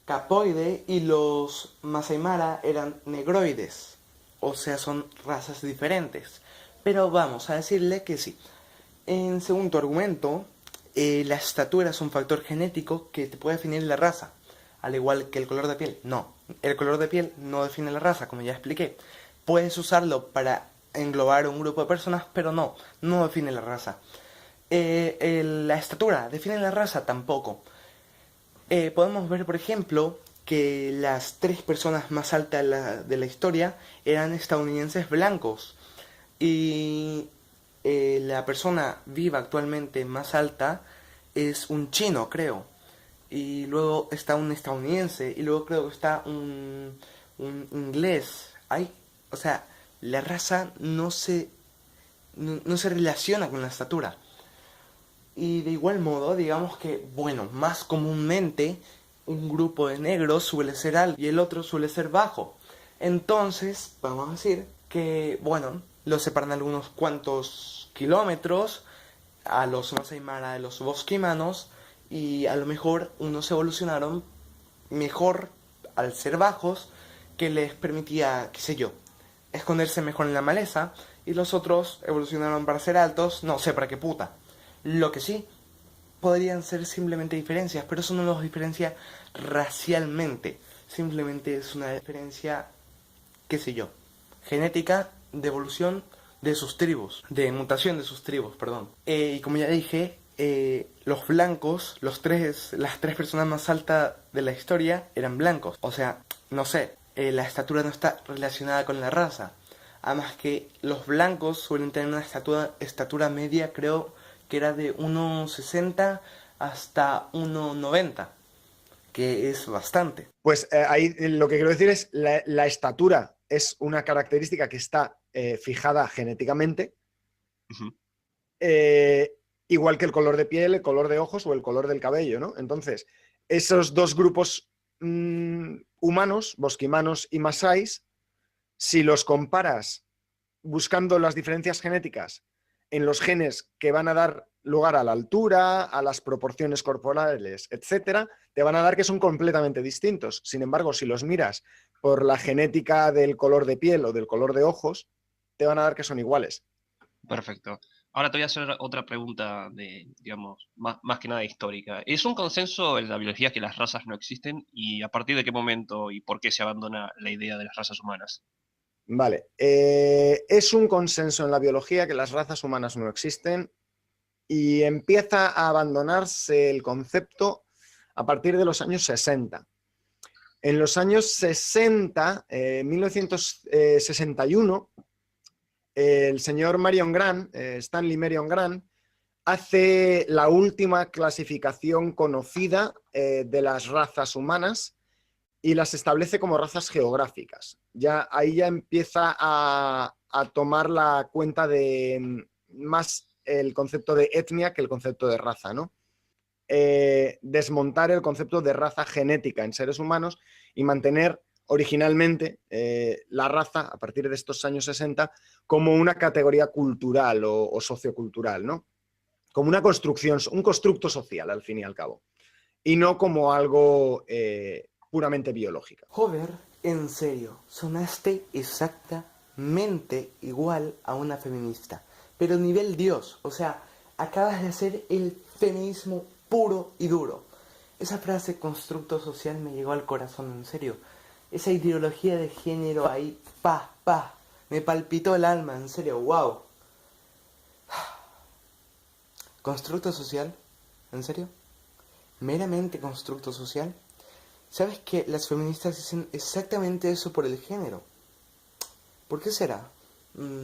capoide y los Masai Mara eran negroides. O sea, son razas diferentes. Pero vamos a decirle que sí. En segundo argumento, la estatura es un factor genético que te puede definir la raza. Al igual que el color de piel. No, el color de piel no define la raza, como ya expliqué. Puedes usarlo para englobar un grupo de personas, pero no define la raza. La estatura define la raza tampoco. Podemos ver, por ejemplo, que las 3 personas más altas de la historia eran estadounidenses blancos. Y la persona viva actualmente más alta es un chino, creo. Y luego está un estadounidense. Y luego creo que está un inglés. O sea, la raza no se relaciona con la estatura. Y de igual modo, digamos que, bueno, más comúnmente un grupo de negros suele ser alto y el otro suele ser bajo. Entonces, vamos a decir que, bueno, los separan algunos cuantos kilómetros a los Masai Mara de los bosquimanos y a lo mejor unos evolucionaron mejor al ser bajos, que les permitía, qué sé yo, esconderse mejor en la maleza, y los otros evolucionaron para ser altos, no sé para qué puta. Lo que sí, podrían ser simplemente diferencias, pero eso no los diferencia racialmente. Simplemente es una diferencia, qué sé yo, genética, de evolución de sus tribus, de mutación de sus tribus, perdón. Y como ya dije, los blancos, las 3 personas más altas de la historia eran blancos. O sea, no sé, la estatura no está relacionada con la raza. Además que los blancos suelen tener una estatura media, creo que era de 1,60 hasta 1,90, que es bastante. Pues ahí lo que quiero decir es la estatura es una característica que está fijada genéticamente, Ujú. Igual que el color de piel, el color de ojos o el color del cabello, ¿no? Entonces, esos dos grupos humanos, bosquimanos y masáis, si los comparas buscando las diferencias genéticas en los genes que van a dar lugar a la altura, a las proporciones corporales, etcétera, te van a dar que son completamente distintos. Sin embargo, si los miras por la genética del color de piel o del color de ojos, te van a dar que son iguales. Perfecto. Ahora te voy a hacer otra pregunta de, digamos, más que nada histórica. ¿Es un consenso en la biología que las razas no existen? ¿Y a partir de qué momento y por qué se abandona la idea de las razas humanas? Vale, es un consenso en la biología que las razas humanas no existen y empieza a abandonarse el concepto a partir de los años 60. En los años 60, 1961, el señor Marion Grant, Stanley Marion Grant, hace la última clasificación conocida de las razas humanas y las establece como razas geográficas. Ahí ya empieza a tomar la cuenta de más el concepto de etnia que el concepto de raza, ¿no? Desmontar el concepto de raza genética en seres humanos y mantener originalmente la raza, a partir de estos años 60, como una categoría cultural o sociocultural, ¿no? Como una construcción, un constructo social, al fin y al cabo, y no como algo puramente biológico. Joder, en serio, sonaste exactamente igual a una feminista, pero nivel Dios, o sea, acabas de hacer el feminismo puro y duro. Esa frase constructo social me llegó al corazón, en serio. Esa ideología de género ahí, me palpitó el alma, en serio, wow. ¿Constructo social? ¿En serio? ¿Meramente constructo social? ¿Sabes que las feministas dicen exactamente eso por el género? ¿Por qué será?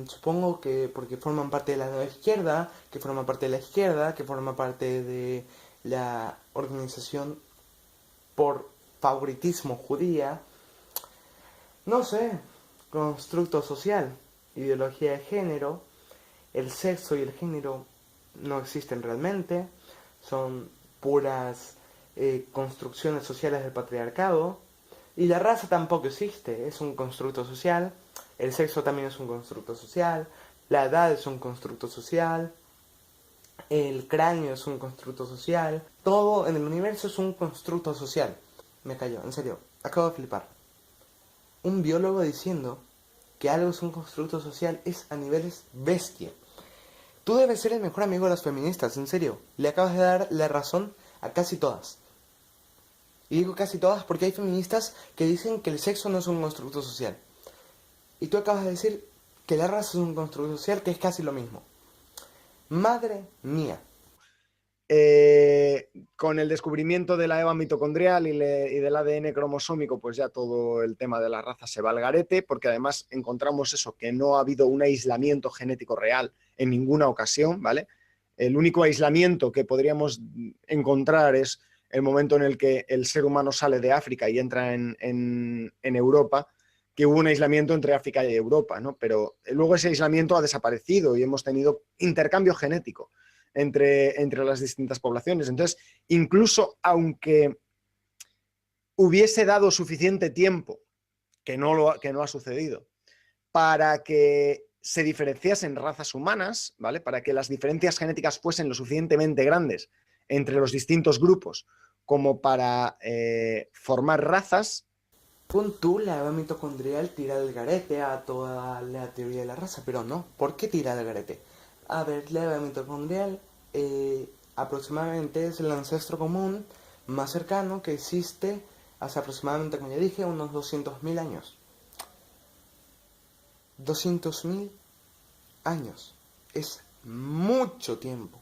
Supongo que porque forman parte de la nueva izquierda, que forman parte de la izquierda, que forman parte de la organización por favoritismo judía. No sé, constructo social, ideología de género, el sexo y el género no existen realmente, son puras construcciones sociales del patriarcado, y la raza tampoco existe, es un constructo social, el sexo también es un constructo social, la edad es un constructo social, el cráneo es un constructo social, todo en el universo es un constructo social. Me cayó, en serio, acabo de flipar. Un biólogo diciendo que algo es un constructo social es a niveles bestia. Tú debes ser el mejor amigo de las feministas, en serio. Le acabas de dar la razón a casi todas. Y digo casi todas porque hay feministas que dicen que el sexo no es un constructo social. Y tú acabas de decir que la raza es un constructo social, que es casi lo mismo. Madre mía. Con el descubrimiento de la EVA mitocondrial y del ADN cromosómico, pues ya todo el tema de la raza se va al garete, porque además encontramos eso, que no ha habido un aislamiento genético real en ninguna ocasión, ¿vale? El único aislamiento que podríamos encontrar es el momento en el que el ser humano sale de África y entra en Europa, que hubo un aislamiento entre África y Europa, ¿no? Pero luego ese aislamiento ha desaparecido y hemos tenido intercambio genético entre las distintas poblaciones. Entonces, incluso aunque hubiese dado suficiente tiempo, que no ha sucedido, para que se diferenciasen razas humanas, ¿vale? Para que las diferencias genéticas fuesen lo suficientemente grandes entre los distintos grupos como para formar razas. Pon tú la EVA mitocondrial tira del garete a toda la teoría de la raza, pero no. ¿Por qué tira del garete? A ver, la EVA mitocondrial aproximadamente es el ancestro común más cercano que existe hace aproximadamente, como ya dije, unos 200.000 años. 200.000 años. Es mucho tiempo.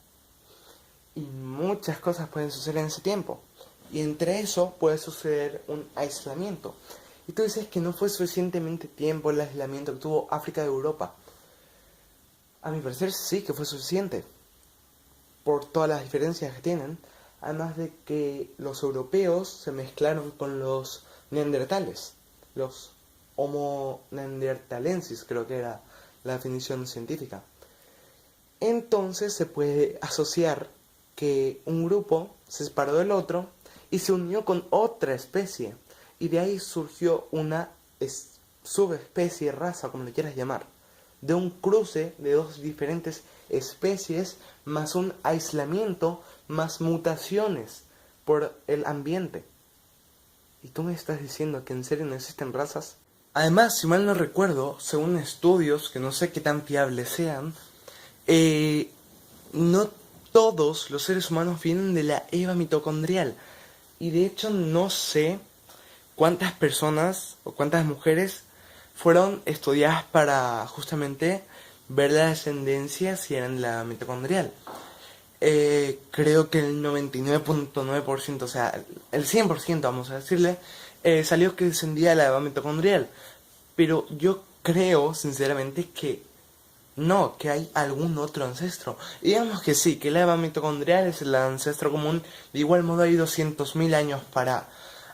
Y muchas cosas pueden suceder en ese tiempo. Y entre eso puede suceder un aislamiento. Y tú dices que no fue suficientemente tiempo el aislamiento que tuvo África de Europa. A mi parecer sí que fue suficiente. Por todas las diferencias que tienen. Además de que los europeos se mezclaron con los neandertales. Los Homo neanderthalensis creo que era la definición científica. Entonces se puede asociar que un grupo se separó del otro y se unió con otra especie. Y de ahí surgió una subespecie, raza, como le quieras llamar. De un cruce de dos diferentes especies, más un aislamiento, más mutaciones por el ambiente. ¿Y tú me estás diciendo que en serio no existen razas? Además, si mal no recuerdo, según estudios que no sé qué tan fiables sean, no todos los seres humanos vienen de la Eva mitocondrial. Y de hecho no sé cuántas personas o cuántas mujeres fueron estudiadas para justamente ver la descendencia si eran la mitocondrial. Creo que el 99.9%, o sea, el 100%, vamos a decirle, salió que descendía de la Eva mitocondrial. Pero yo creo, sinceramente, que no, que hay algún otro ancestro. Digamos que sí, que la Eva mitocondrial es el ancestro común. De igual modo hay 200.000 años para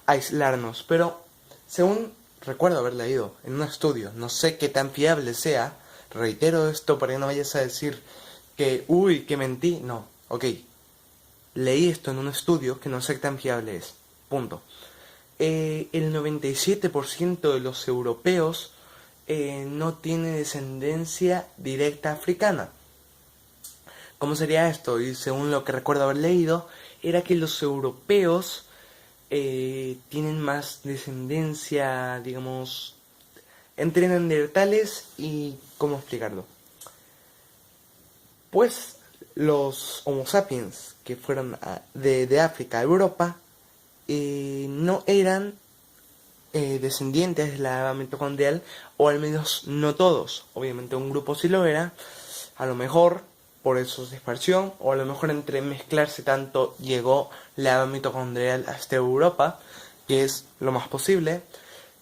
aislarnos. Pero, según recuerdo haber leído en un estudio, no sé qué tan fiable sea, reitero esto para que no vayas a decir que, uy, que mentí. No, ok. Leí esto en un estudio que no sé qué tan fiable es. Punto. El 97% de los europeos no tiene descendencia directa africana. ¿Cómo sería esto? Y según lo que recuerdo haber leído, era que los europeos tienen más descendencia, digamos, entre neandertales y... ¿cómo explicarlo? Pues los Homo sapiens que fueron de África a Europa no eran descendientes de la Eva mitocondrial, o al menos no todos. Obviamente un grupo sí lo era, a lo mejor por eso se esparció, o a lo mejor entre mezclarse tanto llegó la Eva mitocondrial hasta Europa, que es lo más posible.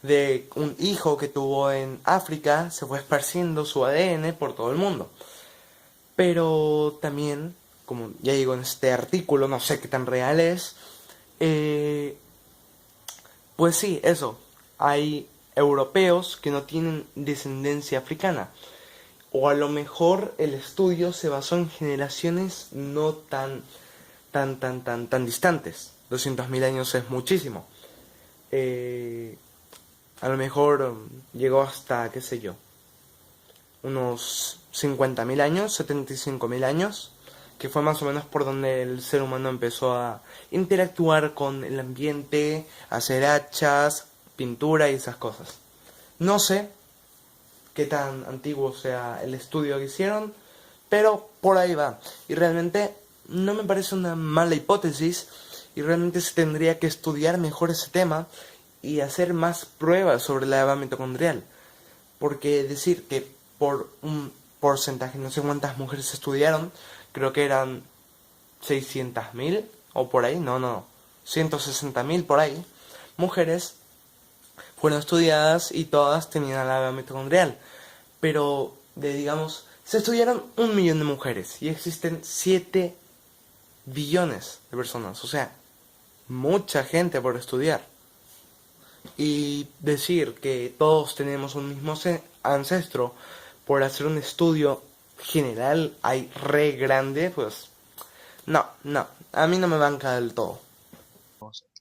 De un hijo que tuvo en África se fue esparciendo su ADN por todo el mundo. Pero también, como ya digo en este artículo, no sé qué tan real es, pues sí, eso. Hay europeos que no tienen descendencia africana. O a lo mejor el estudio se basó en generaciones no tan distantes. 200.000 años es muchísimo. A lo mejor llegó hasta, qué sé yo, unos 50.000 años, 75.000 años, que fue más o menos por donde el ser humano empezó a interactuar con el ambiente, hacer hachas, pintura y esas cosas. No sé qué tan antiguo sea el estudio que hicieron, pero por ahí va. Y realmente no me parece una mala hipótesis, y realmente se tendría que estudiar mejor ese tema y hacer más pruebas sobre la Eva mitocondrial. Porque decir que por un porcentaje, no sé cuántas mujeres estudiaron, creo que eran 600.000 o por ahí, no, 160.000 por ahí, mujeres fueron estudiadas y todas tenían la Eva mitocondrial. Pero, digamos, se estudiaron 1 millón de mujeres y existen 7 billones de personas. O sea, mucha gente por estudiar. Y decir que todos tenemos un mismo ancestro por hacer un estudio general ahí re grande, pues no, a mí no me banca del todo.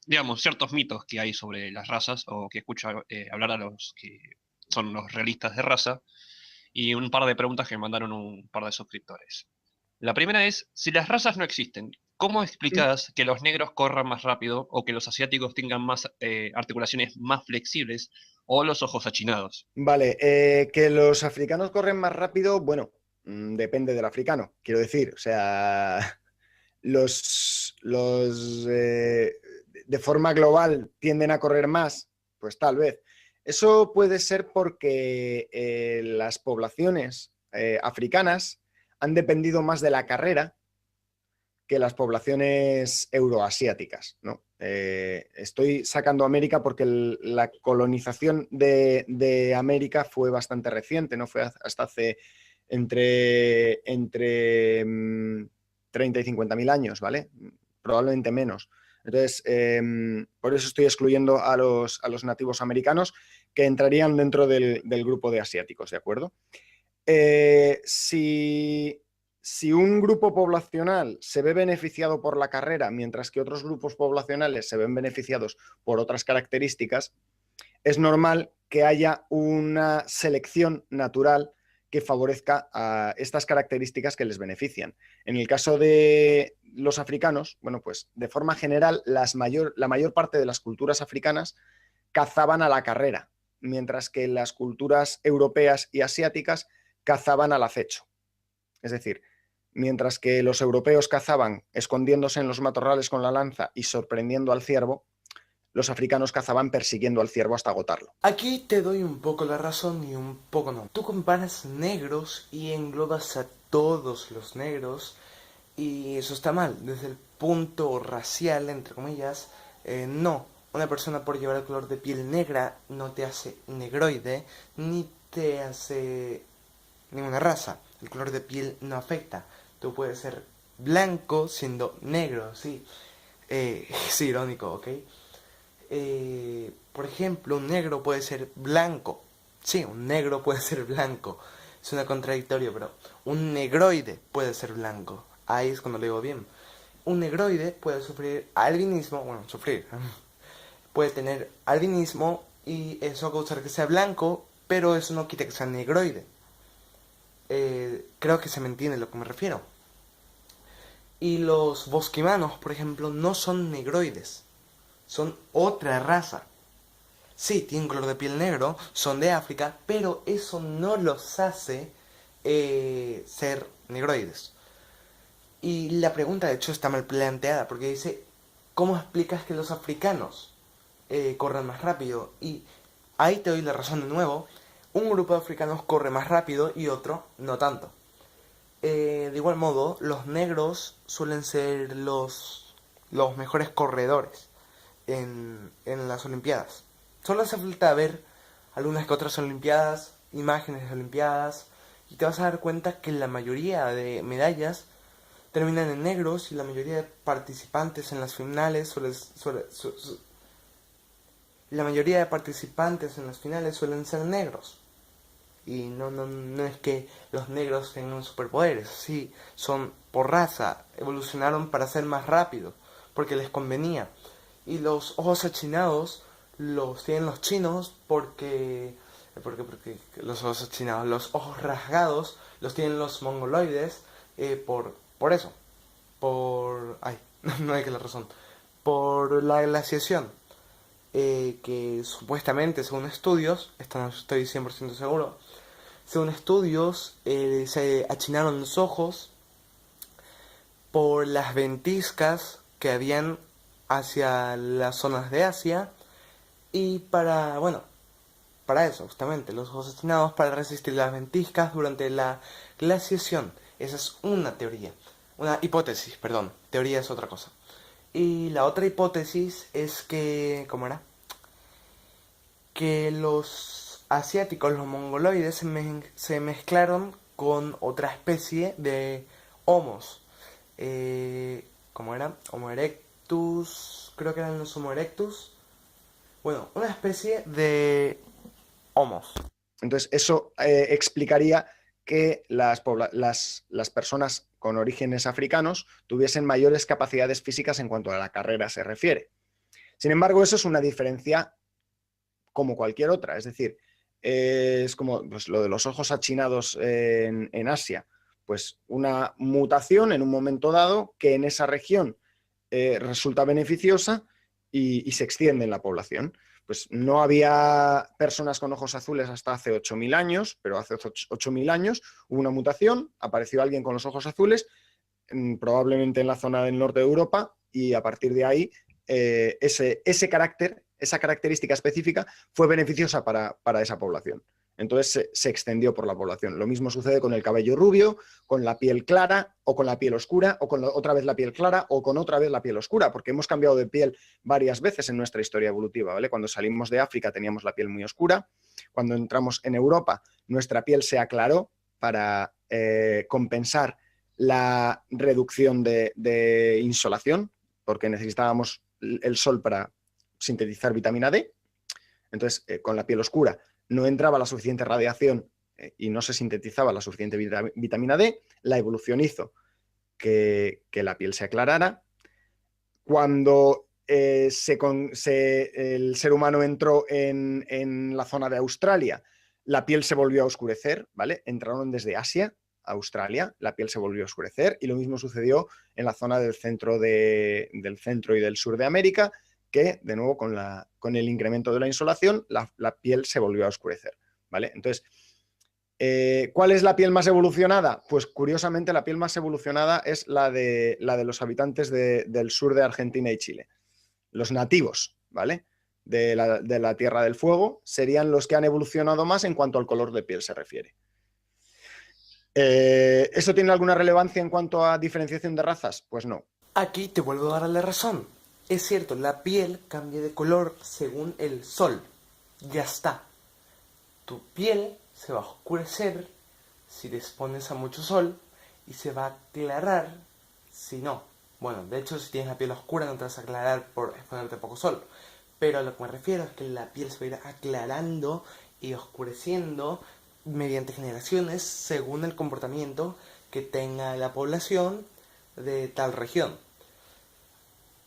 Digamos, ciertos mitos que hay sobre las razas, o que escucho hablar a los que son los realistas de raza, y un par de preguntas que me mandaron un par de suscriptores. La primera es, si las razas no existen, ¿cómo explicas que los negros corran más rápido, o que los asiáticos tengan más articulaciones más flexibles, o los ojos achinados? Vale, que los africanos corren más rápido, bueno, depende del africano, quiero decir, o sea, los de forma global tienden a correr más, pues tal vez. Eso puede ser porque las poblaciones africanas han dependido más de la carrera que las poblaciones euroasiáticas, ¿no? Estoy sacando América porque la colonización de América fue bastante reciente, no fue hasta hace entre 30 y 50.000 años, ¿vale? Probablemente menos. Entonces, por eso estoy excluyendo a los nativos americanos, que entrarían dentro del grupo de asiáticos, ¿de acuerdo? Si si un grupo poblacional se ve beneficiado por la carrera, mientras que otros grupos poblacionales se ven beneficiados por otras características, es normal que haya una selección natural que favorezca a estas características que les benefician. En el caso de los africanos, bueno, pues de forma general, la mayor parte de las culturas africanas cazaban a la carrera, mientras que las culturas europeas y asiáticas cazaban al acecho. Es decir, mientras que los europeos cazaban escondiéndose en los matorrales con la lanza y sorprendiendo al ciervo, los africanos cazaban persiguiendo al ciervo hasta agotarlo. Aquí te doy un poco la razón y un poco no. Tú comparas negros y englobas a todos los negros y eso está mal. Desde el punto racial, entre comillas, no. Una persona por llevar el color de piel negra no te hace negroide ni te hace ninguna raza. El color de piel no afecta. Tú puedes ser blanco siendo negro, sí. Es irónico, ¿ok? Por ejemplo, un negro puede ser blanco. Sí, un negro puede ser blanco. Suena contradictorio, pero un negroide puede ser blanco. Ahí es cuando lo digo bien. Un negroide puede sufrir albinismo, puede tener albinismo y eso va a causar que sea blanco, pero eso no quita que sea negroide. Creo que se me entiende a lo que me refiero. Y los bosquimanos, por ejemplo, no son negroides. Son otra raza. Sí, tienen color de piel negro, son de África, pero eso no los hace ser negroides. Y la pregunta, de hecho, está mal planteada, porque dice, ¿cómo explicas que los africanos corren más rápido? Y ahí te doy la razón de nuevo. Un grupo de africanos corre más rápido y otro no tanto. De igual modo, los negros suelen ser los mejores corredores en las Olimpiadas. Solo hace falta ver algunas que otras Olimpiadas, imágenes de Olimpiadas, y te vas a dar cuenta que la mayoría de medallas terminan en negros y la mayoría de participantes en las finales suelen ser negros. Y no es que los negros tengan superpoderes, sí, son por raza, evolucionaron para ser más rápidos, porque les convenía. Y los ojos achinados los tienen los chinos porque los ojos achinados, los ojos rasgados los tienen los mongoloides por eso, no hay que la razón, por la glaciación, que supuestamente según estudios, esto no estoy 100% seguro, según estudios se achinaron los ojos por las ventiscas que habían hacia las zonas de Asia y para eso justamente, los ojos achinados para resistir las ventiscas durante la glaciación. Esa es una teoría, una hipótesis, perdón, teoría es otra cosa. Y la otra hipótesis es que, ¿cómo era? Que los asiáticos, los mongoloides, se mezclaron con otra especie de homos. ¿Cómo era? Homo erectus, creo que eran los Homo erectus. Bueno, una especie de homos. Entonces, eso explicaría que las personas con orígenes africanos tuviesen mayores capacidades físicas en cuanto a la carrera se refiere. Sin embargo, eso es una diferencia como cualquier otra. Es decir, es como pues, lo de los ojos achinados en Asia. Pues una mutación en un momento dado que en esa región resulta beneficiosa y se extiende en la población. Pues no había personas con ojos azules hasta hace 8.000 años, pero hace 8.000 años hubo una mutación, apareció alguien con los ojos azules, probablemente en la zona del norte de Europa, y a partir de ahí ese carácter, esa característica específica fue beneficiosa para esa población. Entonces se extendió por la población. Lo mismo sucede con el cabello rubio, con la piel clara, o con la piel oscura, o con otra vez la piel clara, o con otra vez la piel oscura, porque hemos cambiado de piel varias veces en nuestra historia evolutiva, ¿vale? Cuando salimos de África teníamos la piel muy oscura, cuando entramos en Europa nuestra piel se aclaró para compensar la reducción de insolación, porque necesitábamos el sol para sintetizar vitamina D. Entonces, con la piel oscura no entraba la suficiente radiación y no se sintetizaba la suficiente vitamina D, la evolución hizo que la piel se aclarara. Cuando el ser humano entró en la zona de Australia, la piel se volvió a oscurecer, ¿vale? Entraron desde Asia a Australia, la piel se volvió a oscurecer, y lo mismo sucedió en la zona del centro y del sur de América, que de nuevo con el incremento de la insolación la piel se volvió a oscurecer, ¿vale? Entonces, ¿cuál es la piel más evolucionada? Pues curiosamente la piel más evolucionada es la de los habitantes del sur de Argentina y Chile. Los nativos, ¿vale? De la Tierra del Fuego serían los que han evolucionado más en cuanto al color de piel se refiere. ¿Eso tiene alguna relevancia en cuanto a diferenciación de razas? Pues no. Aquí te vuelvo a dar la razón. Es cierto, la piel cambia de color según el sol. Ya está. Tu piel se va a oscurecer si te expones a mucho sol y se va a aclarar si no. Bueno, de hecho, si tienes la piel oscura no te vas a aclarar por exponerte a poco sol. Pero a lo que me refiero es que la piel se va a ir aclarando y oscureciendo mediante generaciones según el comportamiento que tenga la población de tal región.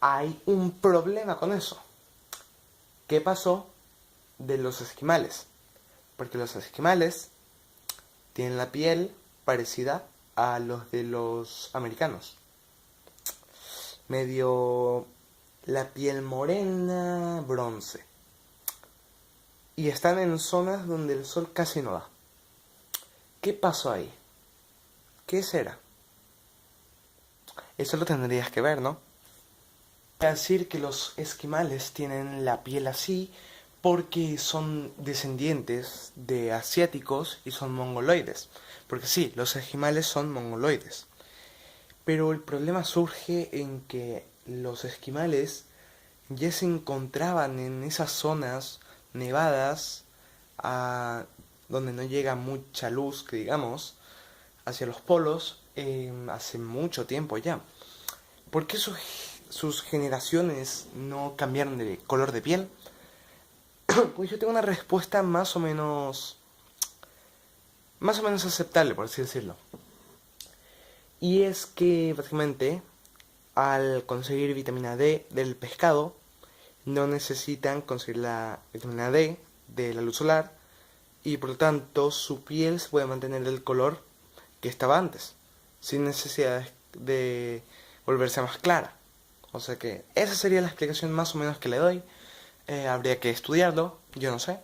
Hay un problema con eso. ¿Qué pasó de los esquimales? Porque los esquimales tienen la piel parecida a los de los americanos. Medio la piel morena, bronce. Y están en zonas donde el sol casi no da. ¿Qué pasó ahí? ¿Qué será? Eso lo tendrías que ver, ¿no? Decir que los esquimales tienen la piel así porque son descendientes de asiáticos y son mongoloides. Porque sí, los esquimales son mongoloides. Pero el problema surge en que los esquimales ya se encontraban en esas zonas nevadas donde no llega mucha luz, que digamos, hacia los polos hace mucho tiempo ya. ¿Por qué sus generaciones no cambiaron de color de piel? Pues yo tengo una respuesta más o menos aceptable, por así decirlo. Y es que básicamente al conseguir vitamina D del pescado no necesitan conseguir la vitamina D de la luz solar, y por lo tanto su piel se puede mantener el color que estaba antes, sin necesidad de volverse más clara. O sea que esa sería la explicación más o menos que le doy. Habría que estudiarlo, yo no sé,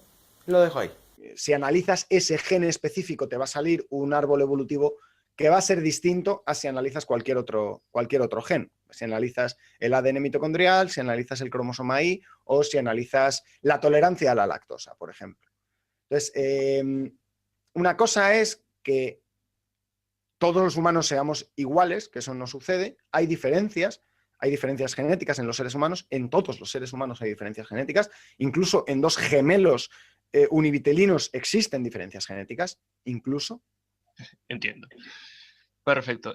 lo dejo ahí. Si analizas ese gen específico te va a salir un árbol evolutivo que va a ser distinto a si analizas cualquier otro gen. Si analizas el ADN mitocondrial, si analizas el cromosoma Y o si analizas la tolerancia a la lactosa, por ejemplo. Entonces, una cosa es que todos los humanos seamos iguales, que eso no sucede. Hay diferencias genéticas en los seres humanos, en todos los seres humanos hay diferencias genéticas, incluso en dos gemelos univitelinos existen diferencias genéticas, incluso. Entiendo. Perfecto.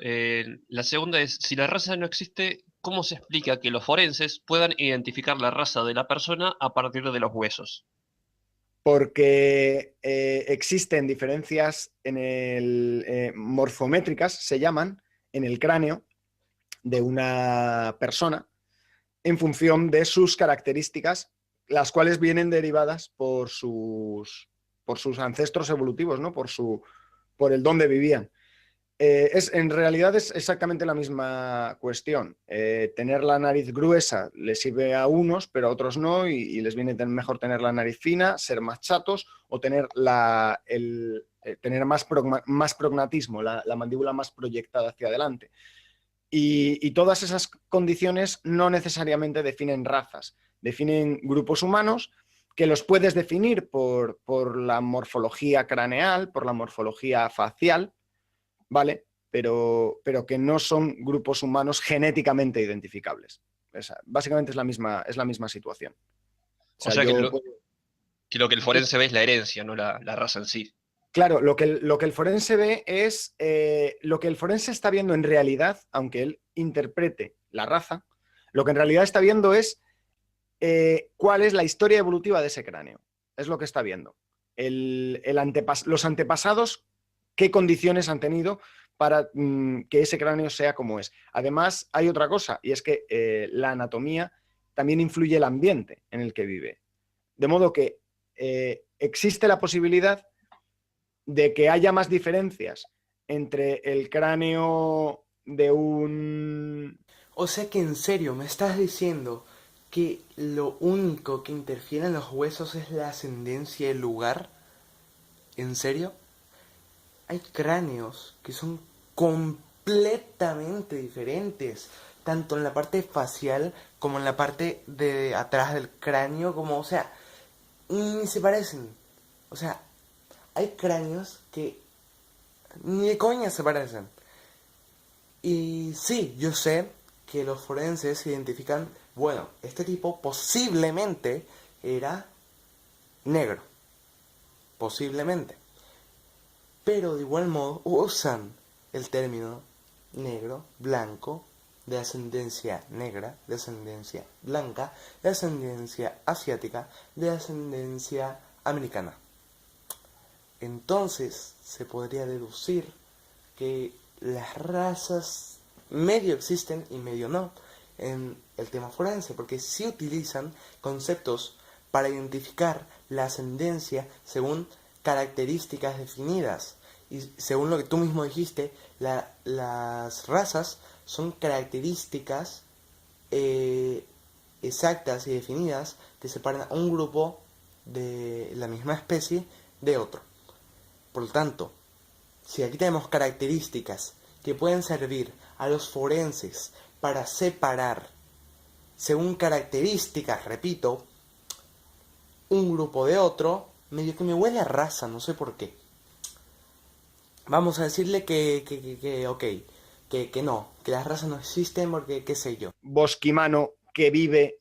La segunda es, si la raza no existe, ¿cómo se explica que los forenses puedan identificar la raza de la persona a partir de los huesos? Porque existen diferencias morfométricas, se llaman, en el cráneo de una persona en función de sus características, las cuales vienen derivadas por sus ancestros evolutivos, ¿no? Por el dónde vivían. En realidad es exactamente la misma cuestión. Tener la nariz gruesa les sirve a unos, pero a otros no, y les viene mejor tener la nariz fina, ser más chatos o tener tener más prognatismo, la mandíbula más proyectada hacia adelante. Y todas esas condiciones no necesariamente definen razas, definen grupos humanos que los puedes definir por la morfología craneal, por la morfología facial, ¿vale? Pero que no son grupos humanos genéticamente identificables. Básicamente es la misma situación. O sea que lo que el forense ve es la herencia, no la raza en sí. Claro, lo que el forense ve es lo que el forense está viendo en realidad, aunque él interprete la raza, lo que en realidad está viendo es cuál es la historia evolutiva de ese cráneo. Es lo que está viendo. los antepasados, qué condiciones han tenido para que ese cráneo sea como es. Además, hay otra cosa, y es que la anatomía también influye el ambiente en el que vive. De modo que existe la posibilidad de que haya más diferencias entre el cráneo de un... O sea que en serio, me estás diciendo que lo único que interfiere en los huesos es la ascendencia del lugar. ¿En serio? Hay cráneos que son completamente diferentes, tanto en la parte facial como en la parte de atrás del cráneo, como, o sea, ni se parecen. O sea, hay cráneos que ni de coña se parecen. Y sí, yo sé que los forenses identifican, bueno, este tipo posiblemente era negro. Posiblemente. Pero de igual modo usan el término negro, blanco, de ascendencia negra, de ascendencia blanca, de ascendencia asiática, de ascendencia americana. Entonces se podría deducir que las razas medio existen y medio no en el tema forense, porque sí utilizan conceptos para identificar la ascendencia según características definidas. Y según lo que tú mismo dijiste, las razas son características exactas y definidas que separan a un grupo de la misma especie de otro. Por lo tanto, si aquí tenemos características que pueden servir a los forenses para separar, según características, repito, un grupo de otro, medio que me huele a raza, no sé por qué. Vamos a decirle que no, que las razas no existen porque, qué sé yo. Bosquimano que vive,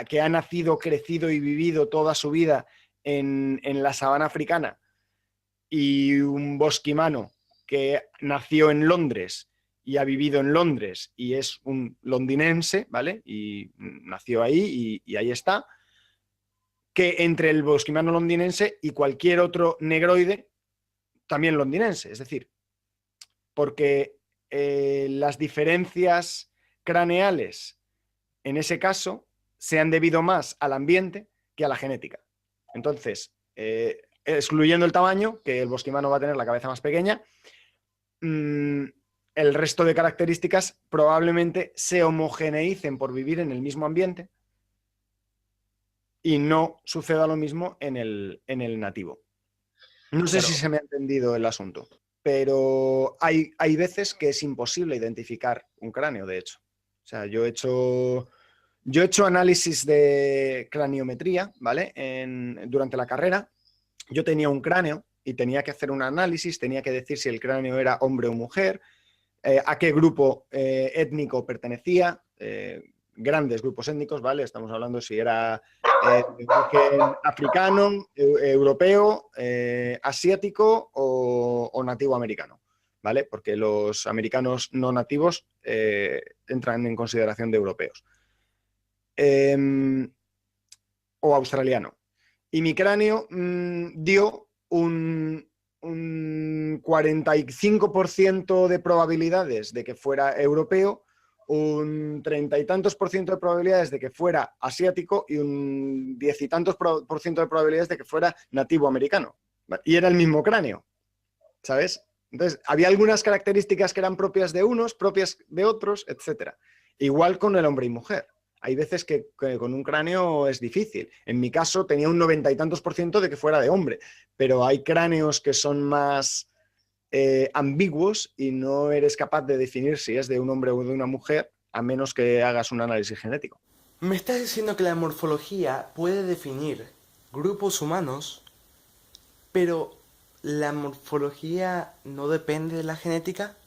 que ha nacido, crecido y vivido toda su vida en la sabana africana, y un bosquimano que nació en Londres y ha vivido en Londres y es un londinense, ¿vale? Y nació ahí y ahí está. Que entre el bosquimano londinense y cualquier otro negroide también londinense. Es decir, porque las diferencias craneales en ese caso se han debido más al ambiente que a la genética. Entonces, excluyendo el tamaño, que el bosquimano va a tener la cabeza más pequeña, el resto de características probablemente se homogeneicen por vivir en el mismo ambiente y no suceda lo mismo en el nativo. No sé si se me ha entendido el asunto, pero hay veces que es imposible identificar un cráneo, de hecho. O sea, yo he hecho análisis de craniometría, ¿vale? Durante la carrera, yo tenía un cráneo y tenía que hacer un análisis, tenía que decir si el cráneo era hombre o mujer, a qué grupo étnico pertenecía, grandes grupos étnicos, ¿vale? Estamos hablando si era de origen africano, europeo, asiático o nativo americano, ¿vale? Porque los americanos no nativos entran en consideración de europeos. O australiano. Y mi cráneo dio un 45% de probabilidades de que fuera europeo, un 30 y tantos por ciento de probabilidades de que fuera asiático y un 10 y tantos por ciento de probabilidades de que fuera nativo americano. Y era el mismo cráneo, ¿sabes? Entonces, había algunas características que eran propias de unos, propias de otros, etc. Igual con el hombre y mujer. Hay veces que con un cráneo es difícil. En mi caso tenía un 90 y tantos por ciento de que fuera de hombre, pero hay cráneos que son más ambiguos y no eres capaz de definir si es de un hombre o de una mujer a menos que hagas un análisis genético. ¿Me estás diciendo que la morfología puede definir grupos humanos, pero la morfología no depende de la genética?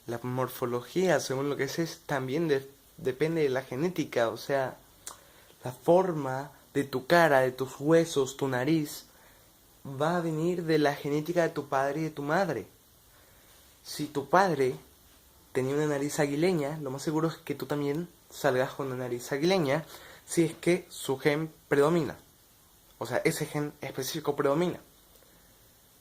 La morfología, según lo que sé, también depende de la genética, o sea, la forma de tu cara, de tus huesos, tu nariz, va a venir de la genética de tu padre y de tu madre. Si tu padre tenía una nariz aguileña, lo más seguro es que tú también salgas con una nariz aguileña, si es que su gen predomina. O sea, ese gen específico predomina.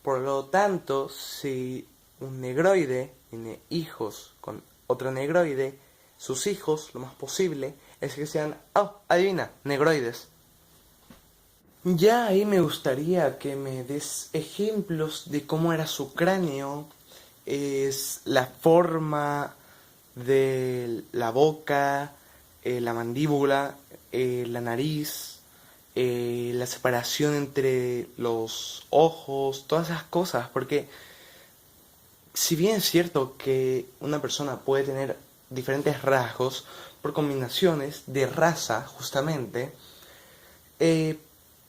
Por lo tanto, si un negroide tiene hijos con otro negroide, sus hijos, lo más posible, es que sean, adivina, negroides. Ya ahí me gustaría que me des ejemplos de cómo era su cráneo, es la forma de la boca, la mandíbula, la nariz, la separación entre los ojos, todas esas cosas, porque si bien es cierto que una persona puede tener diferentes rasgos por combinaciones de raza, justamente,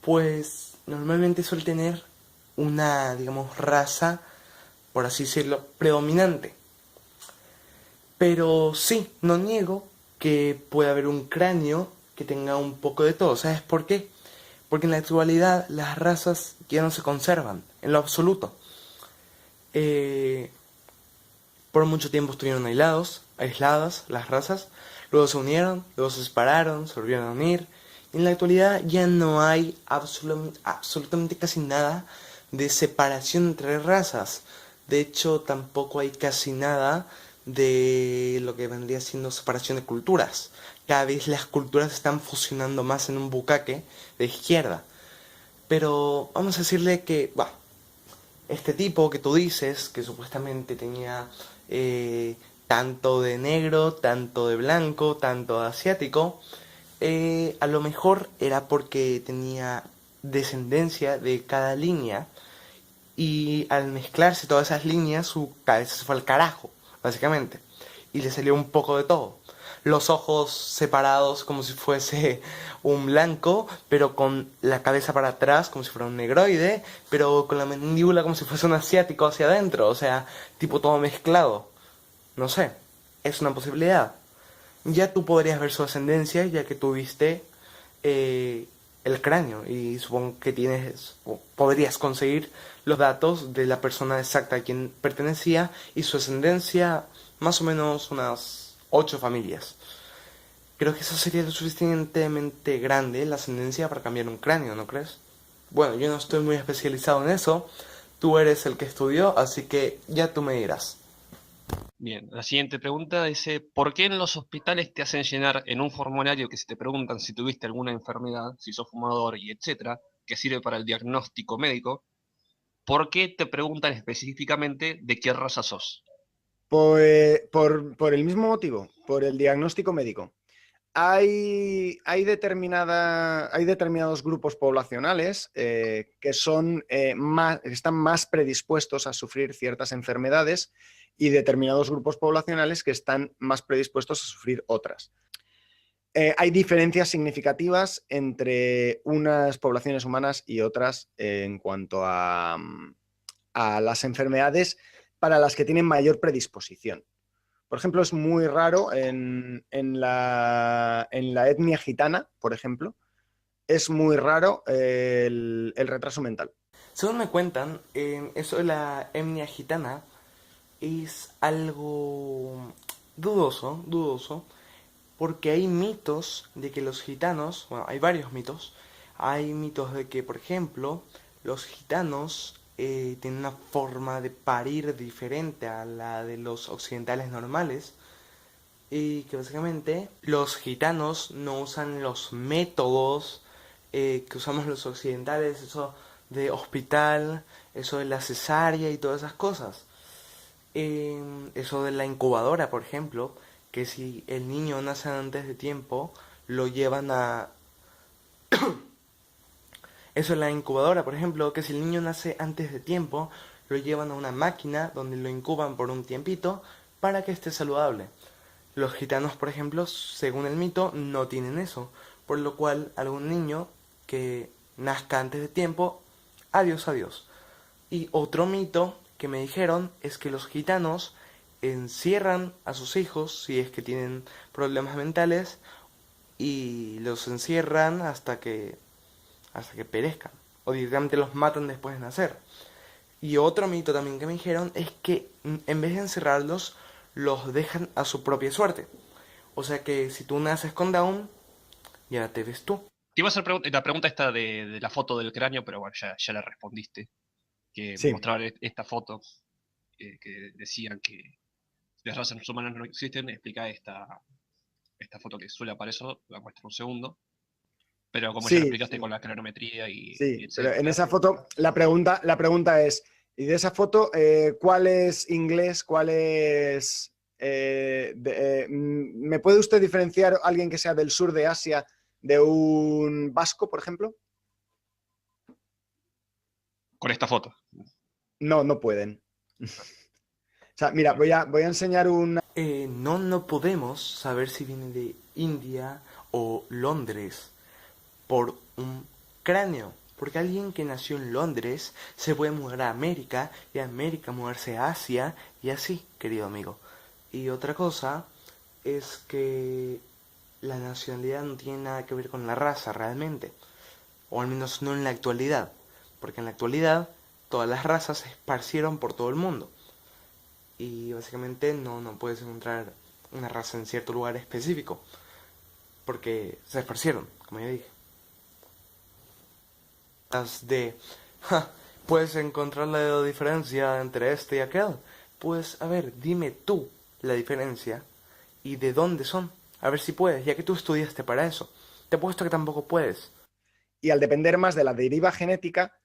pues normalmente suele tener una, digamos, raza, por así decirlo, predominante. Pero sí, no niego que puede haber un cráneo que tenga un poco de todo. ¿Sabes por qué? Porque en la actualidad las razas ya no se conservan, en lo absoluto. Por mucho tiempo estuvieron aisladas las razas, luego se unieron, luego se separaron, se volvieron a unir. Y en la actualidad ya no hay absolutamente casi nada de separación entre razas. De hecho, tampoco hay casi nada de lo que vendría siendo separación de culturas. Cada vez las culturas se están fusionando más en un bucaque de izquierda. Pero vamos a decirle que, este tipo que tú dices, que supuestamente tenía tanto de negro, tanto de blanco, tanto de asiático, a lo mejor era porque tenía descendencia de cada línea y al mezclarse todas esas líneas su cabeza se fue al carajo, básicamente, y le salió un poco de todo. Los ojos separados como si fuese un blanco, pero con la cabeza para atrás como si fuera un negroide, pero con la mandíbula como si fuese un asiático hacia adentro, o sea, tipo todo mezclado. No sé, es una posibilidad. Ya tú podrías ver su ascendencia, ya que tuviste el cráneo, y supongo que podrías conseguir los datos de la persona exacta a quien pertenecía y su ascendencia, más o menos unas 8 familias. Creo que eso sería lo suficientemente grande, la ascendencia, para cambiar un cráneo, ¿no crees? Bueno, yo no estoy muy especializado en eso, tú eres el que estudió, así que ya tú me dirás. Bien, la siguiente pregunta dice, ¿por qué en los hospitales te hacen llenar en un formulario que si te preguntan si tuviste alguna enfermedad, si sos fumador y etcétera, que sirve para el diagnóstico médico? ¿Por qué te preguntan específicamente de qué raza sos? Pues por el mismo motivo, por el diagnóstico médico. Hay determinados grupos poblacionales que están más predispuestos a sufrir ciertas enfermedades y determinados grupos poblacionales que están más predispuestos a sufrir otras. Hay diferencias significativas entre unas poblaciones humanas y otras en cuanto a las enfermedades para las que tienen mayor predisposición. Por ejemplo, es muy raro en la etnia gitana, por ejemplo, es muy raro el retraso mental. Según me cuentan, eso de la etnia gitana es algo dudoso, porque hay mitos de que los gitanos, bueno, hay varios mitos, hay mitos de que, por ejemplo, los gitanos tienen una forma de parir diferente a la de los occidentales normales, y que básicamente los gitanos no usan los métodos que usamos los occidentales, eso de hospital, eso de la cesárea y todas esas cosas. Eso de la incubadora, por ejemplo, que si el niño nace antes de tiempo, lo llevan a... Eso de la incubadora, por ejemplo, que si el niño nace antes de tiempo, lo llevan a una máquina donde lo incuban por un tiempito para que esté saludable. Los gitanos, por ejemplo, según el mito, no tienen eso, por lo cual algún niño que nazca antes de tiempo, adiós. Y otro mito que me dijeron es que los gitanos encierran a sus hijos si es que tienen problemas mentales y los encierran hasta que perezcan, o directamente los matan después de nacer. Y otro mito también que me dijeron es que en vez de encerrarlos, los dejan a su propia suerte. O sea que si tú naces con Down, ya te ves tú. Te iba a hacer la pregunta esta de la foto del cráneo, pero bueno, ya la respondiste. Que Sí. mostraban esta foto que decían que las razas humanas no existen. Explica esta foto que suele aparecer, la muestro un segundo. Pero como ya lo Sí, explicaste sí, con la cronometría y sí, pero en etcétera. esa foto la pregunta es, y de esa foto, ¿cuál es inglés? ¿Cuál es... ¿me puede usted diferenciar alguien que sea del sur de Asia de un vasco, por ejemplo? Con esta foto. No, no pueden. O sea, mira, voy a enseñar una... No podemos saber si viene de India o Londres por un cráneo. Porque alguien que nació en Londres se puede mudar a América y a América mudarse a Asia y así, querido amigo. Y otra cosa es que la nacionalidad no tiene nada que ver con la raza realmente. O al menos no en la actualidad. Porque en la actualidad todas las razas se esparcieron por todo el mundo. Y básicamente no puedes encontrar una raza en cierto lugar específico. Porque se esparcieron, como ya dije. De, puedes encontrar la diferencia entre este y aquel. Pues, a ver, dime tú la diferencia y de dónde son. A ver si puedes, ya que tú estudiaste para eso. Te apuesto que tampoco puedes. Y al depender más de la deriva genética,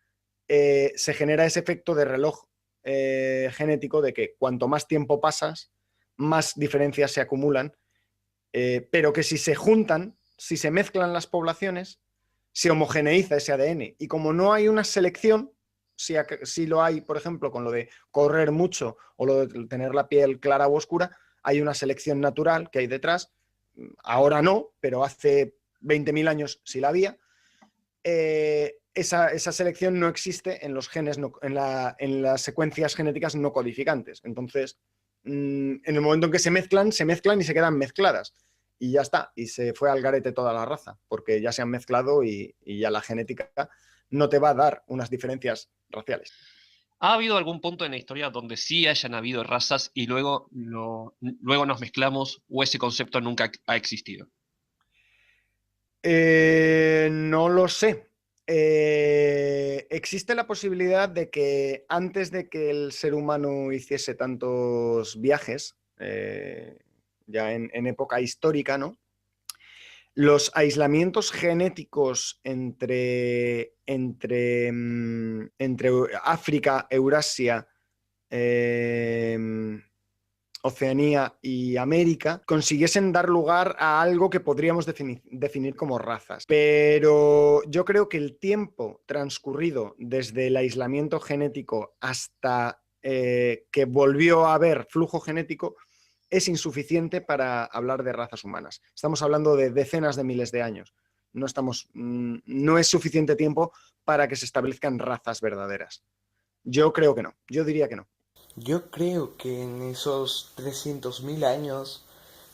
se genera ese efecto de reloj genético de que cuanto más tiempo pasas, más diferencias se acumulan, pero que si se juntan, si se mezclan las poblaciones, se homogeneiza ese ADN. Y como no hay una selección, si lo hay, por ejemplo, con lo de correr mucho o lo de tener la piel clara o oscura, hay una selección natural que hay detrás. Ahora no, pero hace 20.000 años sí la había. Esa selección no existe en los genes, en las secuencias genéticas no codificantes. Entonces, en el momento en que se mezclan y se quedan mezcladas. Y ya está, y se fue al garete toda la raza, porque ya se han mezclado y ya la genética no te va a dar unas diferencias raciales. ¿Ha habido algún punto en la historia donde sí hayan habido razas y luego nos mezclamos o ese concepto nunca ha existido? No lo sé. Existe la posibilidad de que antes de que el ser humano hiciese tantos viajes, ya en época histórica, ¿no? Los aislamientos genéticos entre África, Eurasia, Oceanía y América consiguiesen dar lugar a algo que podríamos definir como razas. Pero yo creo que el tiempo transcurrido desde el aislamiento genético hasta que volvió a haber flujo genético es insuficiente para hablar de razas humanas. Estamos hablando de decenas de miles de años. No es suficiente tiempo para que se establezcan razas verdaderas. Yo creo que no. Yo diría que no. Yo creo que en esos 300.000 años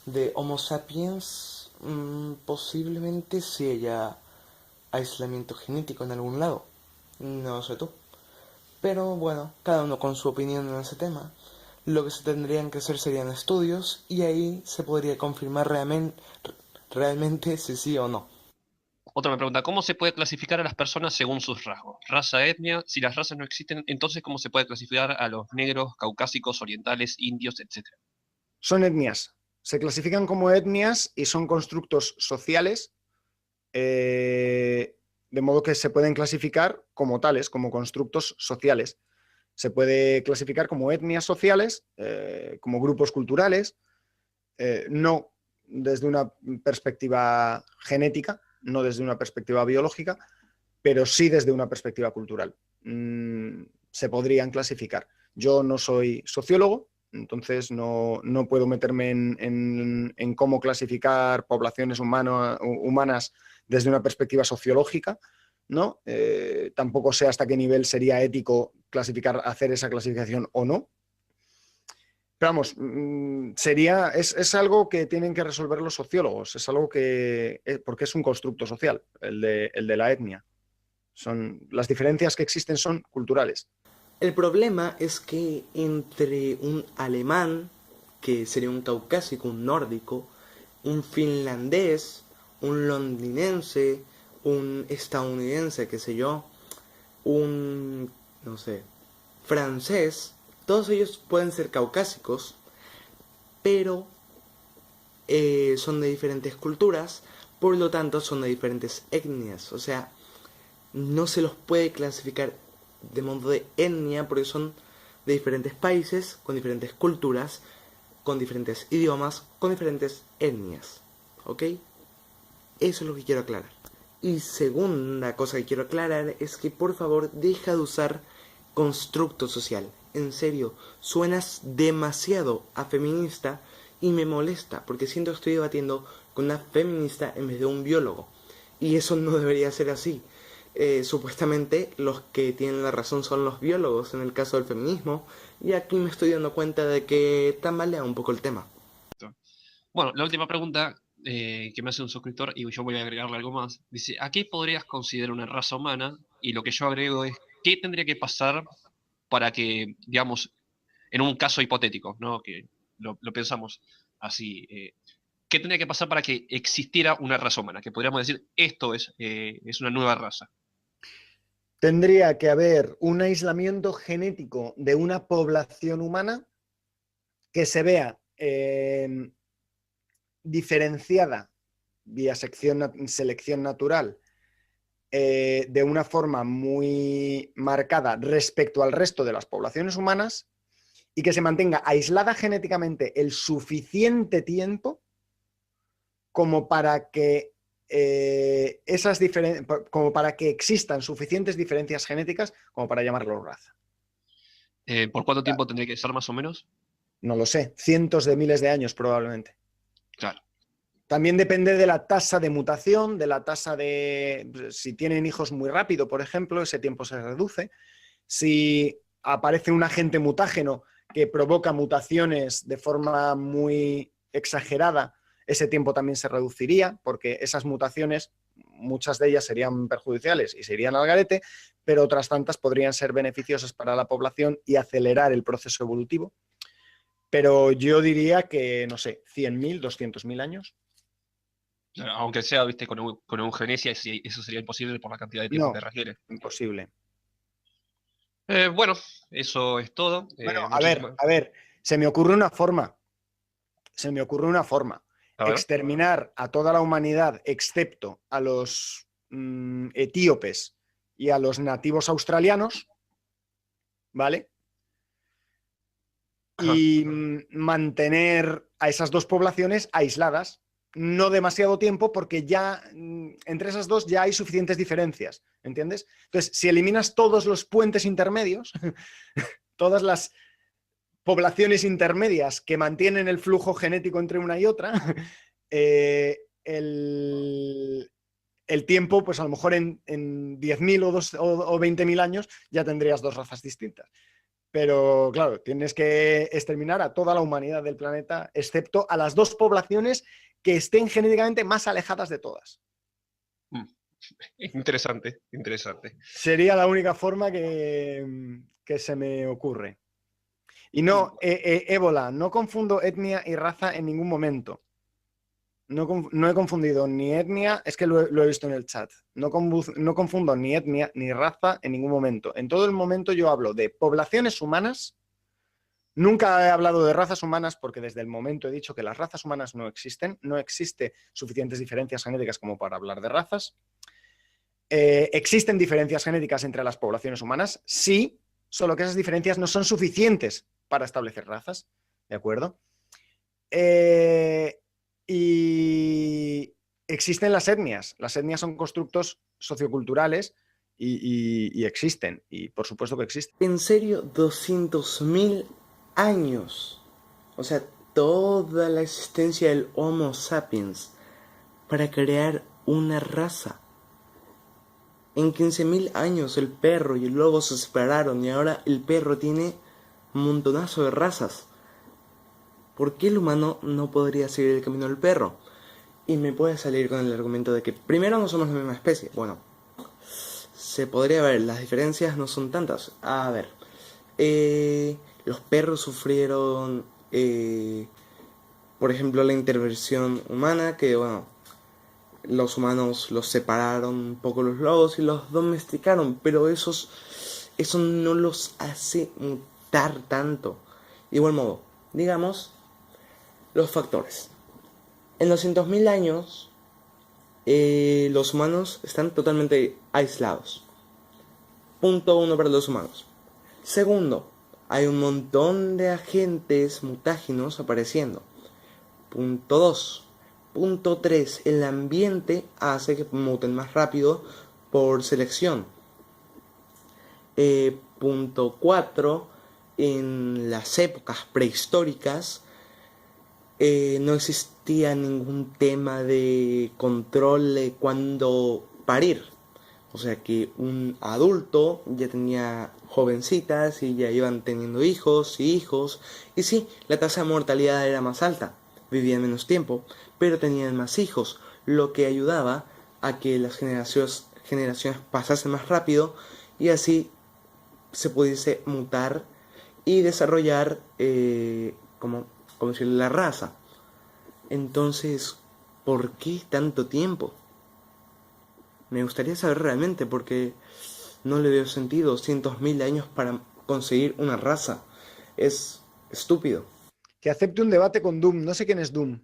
de Homo sapiens posiblemente sí haya aislamiento genético en algún lado. No sé tú. Pero bueno, cada uno con su opinión en ese tema. Lo que se tendrían que hacer serían estudios y ahí se podría confirmar realmente si sí o no. Otra me pregunta, ¿cómo se puede clasificar a las personas según sus rasgos? Raza, etnia, si las razas no existen, entonces ¿cómo se puede clasificar a los negros, caucásicos, orientales, indios, etcétera? Son etnias. Se clasifican como etnias y son constructos sociales, de modo que se pueden clasificar como tales, como constructos sociales. Se puede clasificar como etnias sociales, como grupos culturales, no desde una perspectiva genética, no desde una perspectiva biológica, pero sí desde una perspectiva cultural. Se podrían clasificar. Yo no soy sociólogo, entonces no puedo meterme en cómo clasificar poblaciones humanas desde una perspectiva sociológica, ¿no? Tampoco sé hasta qué nivel sería ético hacer esa clasificación o no. Pero vamos, es algo que tienen que resolver los sociólogos, es algo porque es un constructo social, el de la etnia. Las diferencias que existen son culturales. El problema es que entre un alemán, que sería un caucásico, un nórdico, un finlandés, un londinense, un estadounidense, qué sé yo, un, no sé, francés, todos ellos pueden ser caucásicos, pero son de diferentes culturas, por lo tanto son de diferentes etnias. O sea, no se los puede clasificar de modo de etnia porque son de diferentes países, con diferentes culturas, con diferentes idiomas, con diferentes etnias. ¿Ok? Eso es lo que quiero aclarar. Y segunda cosa que quiero aclarar es que por favor deja de usar constructo social. En serio, suenas demasiado a feminista y me molesta porque siento que estoy debatiendo con una feminista en vez de un biólogo. Y eso no debería ser así. Supuestamente los que tienen la razón son los biólogos en el caso del feminismo, y aquí me estoy dando cuenta de que tambalea un poco el tema. Bueno, la última pregunta que me hace un suscriptor, y yo voy a agregarle algo más, dice, ¿a qué podrías considerar una raza humana? Y lo que yo agrego es, ¿qué tendría que pasar para que, digamos, en un caso hipotético, ¿no? Que lo pensamos así, ¿qué tendría que pasar para que existiera una raza humana? Que podríamos decir, esto es una nueva raza. Tendría que haber un aislamiento genético de una población humana que se vea diferenciada vía selección natural de una forma muy marcada respecto al resto de las poblaciones humanas y que se mantenga aislada genéticamente el suficiente tiempo como para que como para que existan suficientes diferencias genéticas como para llamarlo raza. ¿Por cuánto tiempo tendría que ser más o menos? No lo sé, cientos de miles de años probablemente. Claro. También depende de la tasa de mutación, de la tasa de... Si tienen hijos muy rápido, por ejemplo, ese tiempo se reduce. Si aparece un agente mutágeno que provoca mutaciones de forma muy exagerada, ese tiempo también se reduciría, porque esas mutaciones, muchas de ellas serían perjudiciales y se irían al garete, pero otras tantas podrían ser beneficiosas para la población y acelerar el proceso evolutivo. Pero yo diría que, no sé, 100.000, 200.000 años. Claro, aunque sea, viste, con eugenesia, eso sería imposible por la cantidad de tiempo No, que requiere. imposible. Bueno, eso es todo. Bueno, Muchísimas. a ver, se me ocurre una forma. Se me ocurre una forma. A ver. Exterminar a toda la humanidad, excepto a los etíopes y a los nativos australianos, ¿vale? Ajá. Y mantener a esas dos poblaciones aisladas, no demasiado tiempo, porque ya entre esas dos ya hay suficientes diferencias, ¿entiendes? Entonces, si eliminas todos los puentes intermedios, todas las poblaciones intermedias que mantienen el flujo genético entre una y otra, el tiempo, pues a lo mejor en 10.000 o 20.000 años ya tendrías dos razas distintas. Pero claro, tienes que exterminar a toda la humanidad del planeta, excepto a las dos poblaciones que estén genéticamente más alejadas de todas. Interesante, interesante. Sería la única forma que se me ocurre. Y no, ébola, no confundo etnia y raza en ningún momento. No he confundido ni etnia, es que lo he visto en el chat. No confundo ni etnia ni raza en ningún momento. En todo el momento yo hablo de poblaciones humanas. Nunca he hablado de razas humanas porque desde el momento he dicho que las razas humanas no existen. No existe suficientes diferencias genéticas como para hablar de razas. ¿Existen diferencias genéticas entre las poblaciones humanas? Sí, solo que esas diferencias no son suficientes para establecer razas. ¿De acuerdo? Y existen las etnias. Las etnias son constructos socioculturales y existen. Y por supuesto que existen. En serio, 200.000 años. O sea, toda la existencia del Homo sapiens para crear una raza. En 15.000 años el perro y el lobo se separaron y ahora el perro tiene un montonazo de razas. ¿Por qué el humano no podría seguir el camino del perro? Y me puede salir con el argumento de que primero no somos la misma especie. Bueno, se podría ver, las diferencias no son tantas. A ver, los perros sufrieron, por ejemplo, la intervención humana, que bueno, los humanos los separaron un poco los lobos y los domesticaron, pero eso no los hace mutar tanto. De igual modo, digamos, los factores. En los 200.000 años, los humanos están totalmente aislados. Punto 1 para los humanos. Segundo, hay un montón de agentes mutágenos apareciendo. Punto 2. Punto 3. El ambiente hace que muten más rápido por selección. Punto 4. En las épocas prehistóricas no existía ningún tema de control de cuándo parir. O sea que un adulto ya tenía jovencitas y ya iban teniendo hijos y hijos. Y sí, la tasa de mortalidad era más alta. Vivían menos tiempo, pero tenían más hijos, lo que ayudaba a que las generaciones pasasen más rápido y así se pudiese mutar y desarrollar como decirlo, la raza. Entonces, ¿por qué tanto tiempo? Me gustaría saber realmente, porque no le veo sentido 200.000 años para conseguir una raza. Es estúpido. Que acepte un debate con Doom. No sé quién es Doom.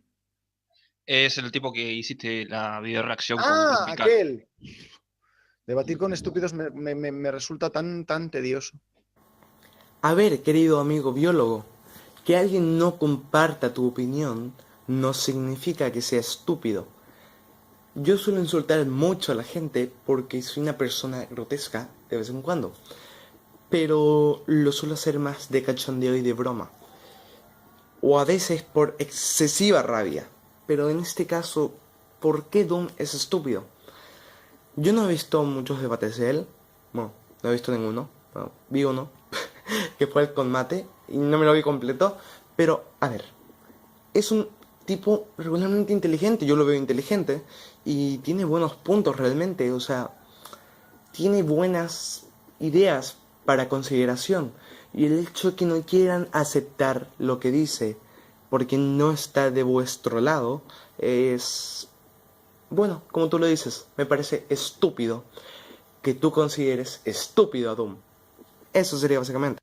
Es el tipo que hiciste la video reacción con ¡Ah, Tropical. aquel! Debatir con estúpidos me resulta tan tedioso. A ver, querido amigo biólogo, que alguien no comparta tu opinión no significa que sea estúpido. Yo suelo insultar mucho a la gente porque soy una persona grotesca de vez en cuando, pero lo suelo hacer más de cachondeo y de broma, o a veces por excesiva rabia. Pero en este caso, ¿por qué Doom es estúpido? Yo no he visto muchos debates de él, bueno, no he visto ninguno, bueno, vi uno, que fue el con Mate, y no me lo vi completo, pero a ver, es un tipo regularmente inteligente, yo lo veo inteligente, y tiene buenos puntos realmente, o sea, tiene buenas ideas para consideración, y el hecho de que no quieran aceptar lo que dice, porque no está de vuestro lado, es, bueno, como tú lo dices, me parece estúpido que tú consideres estúpido a Doom. Eso sería básicamente.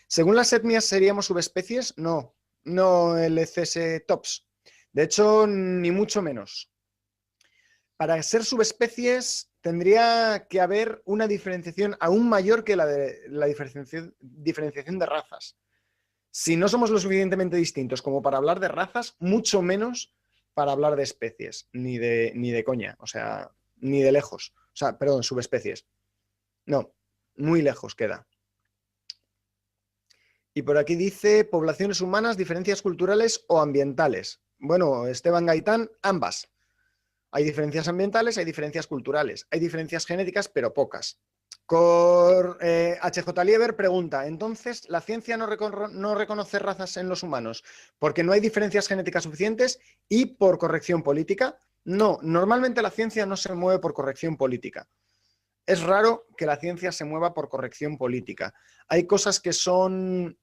Según las etnias, ¿seríamos subespecies? No, no LCS tops. De hecho, ni mucho menos. Para ser subespecies tendría que haber una diferenciación aún mayor que la de la diferenciación de razas. Si no somos lo suficientemente distintos como para hablar de razas, mucho menos para hablar de especies, ni de coña, o sea, ni de lejos. O sea, perdón, subespecies. No, muy lejos queda. Y por aquí dice poblaciones humanas, diferencias culturales o ambientales. Bueno, Esteban Gaitán, ambas. Hay diferencias ambientales, hay diferencias culturales, hay diferencias genéticas, pero pocas. HJ Lieber pregunta, entonces, ¿la ciencia no reconoce razas en los humanos porque no hay diferencias genéticas suficientes y por corrección política? No, normalmente la ciencia no se mueve por corrección política. Es raro que la ciencia se mueva por corrección política. Hay cosas que son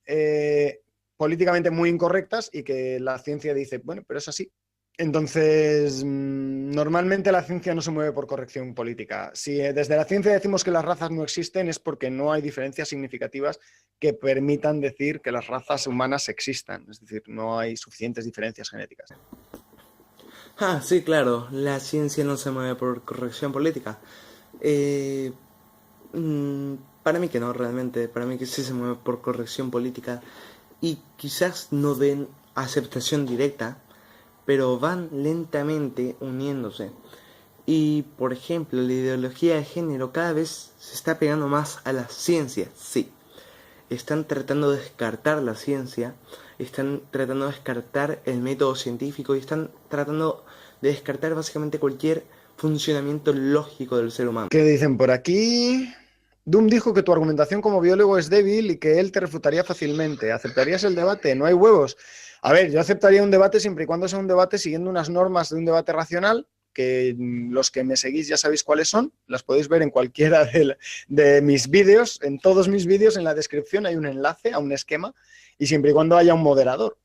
políticamente muy incorrectas y que la ciencia dice, bueno, pero es así. Entonces, normalmente la ciencia no se mueve por corrección política. Si desde la ciencia decimos que las razas no existen es porque no hay diferencias significativas que permitan decir que las razas humanas existan. Es decir, no hay suficientes diferencias genéticas. Ah, sí, claro, la ciencia no se mueve por corrección política. Para mí que no, realmente. Para mí que sí se mueve por corrección política. Y quizás no den aceptación directa, pero van lentamente uniéndose. Y, por ejemplo, la ideología de género cada vez se está pegando más a la ciencia, sí. Están tratando de descartar la ciencia, están tratando de descartar el método científico y están tratando de descartar básicamente cualquier funcionamiento lógico del ser humano. ¿Qué dicen por aquí? Doom dijo que tu argumentación como biólogo es débil y que él te refutaría fácilmente. ¿Aceptarías el debate? No hay huevos. A ver, yo aceptaría un debate siempre y cuando sea un debate siguiendo unas normas de un debate racional, que los que me seguís ya sabéis cuáles son, las podéis ver en cualquiera de mis vídeos, en todos mis vídeos, en la descripción hay un enlace a un esquema, y siempre y cuando haya un moderador.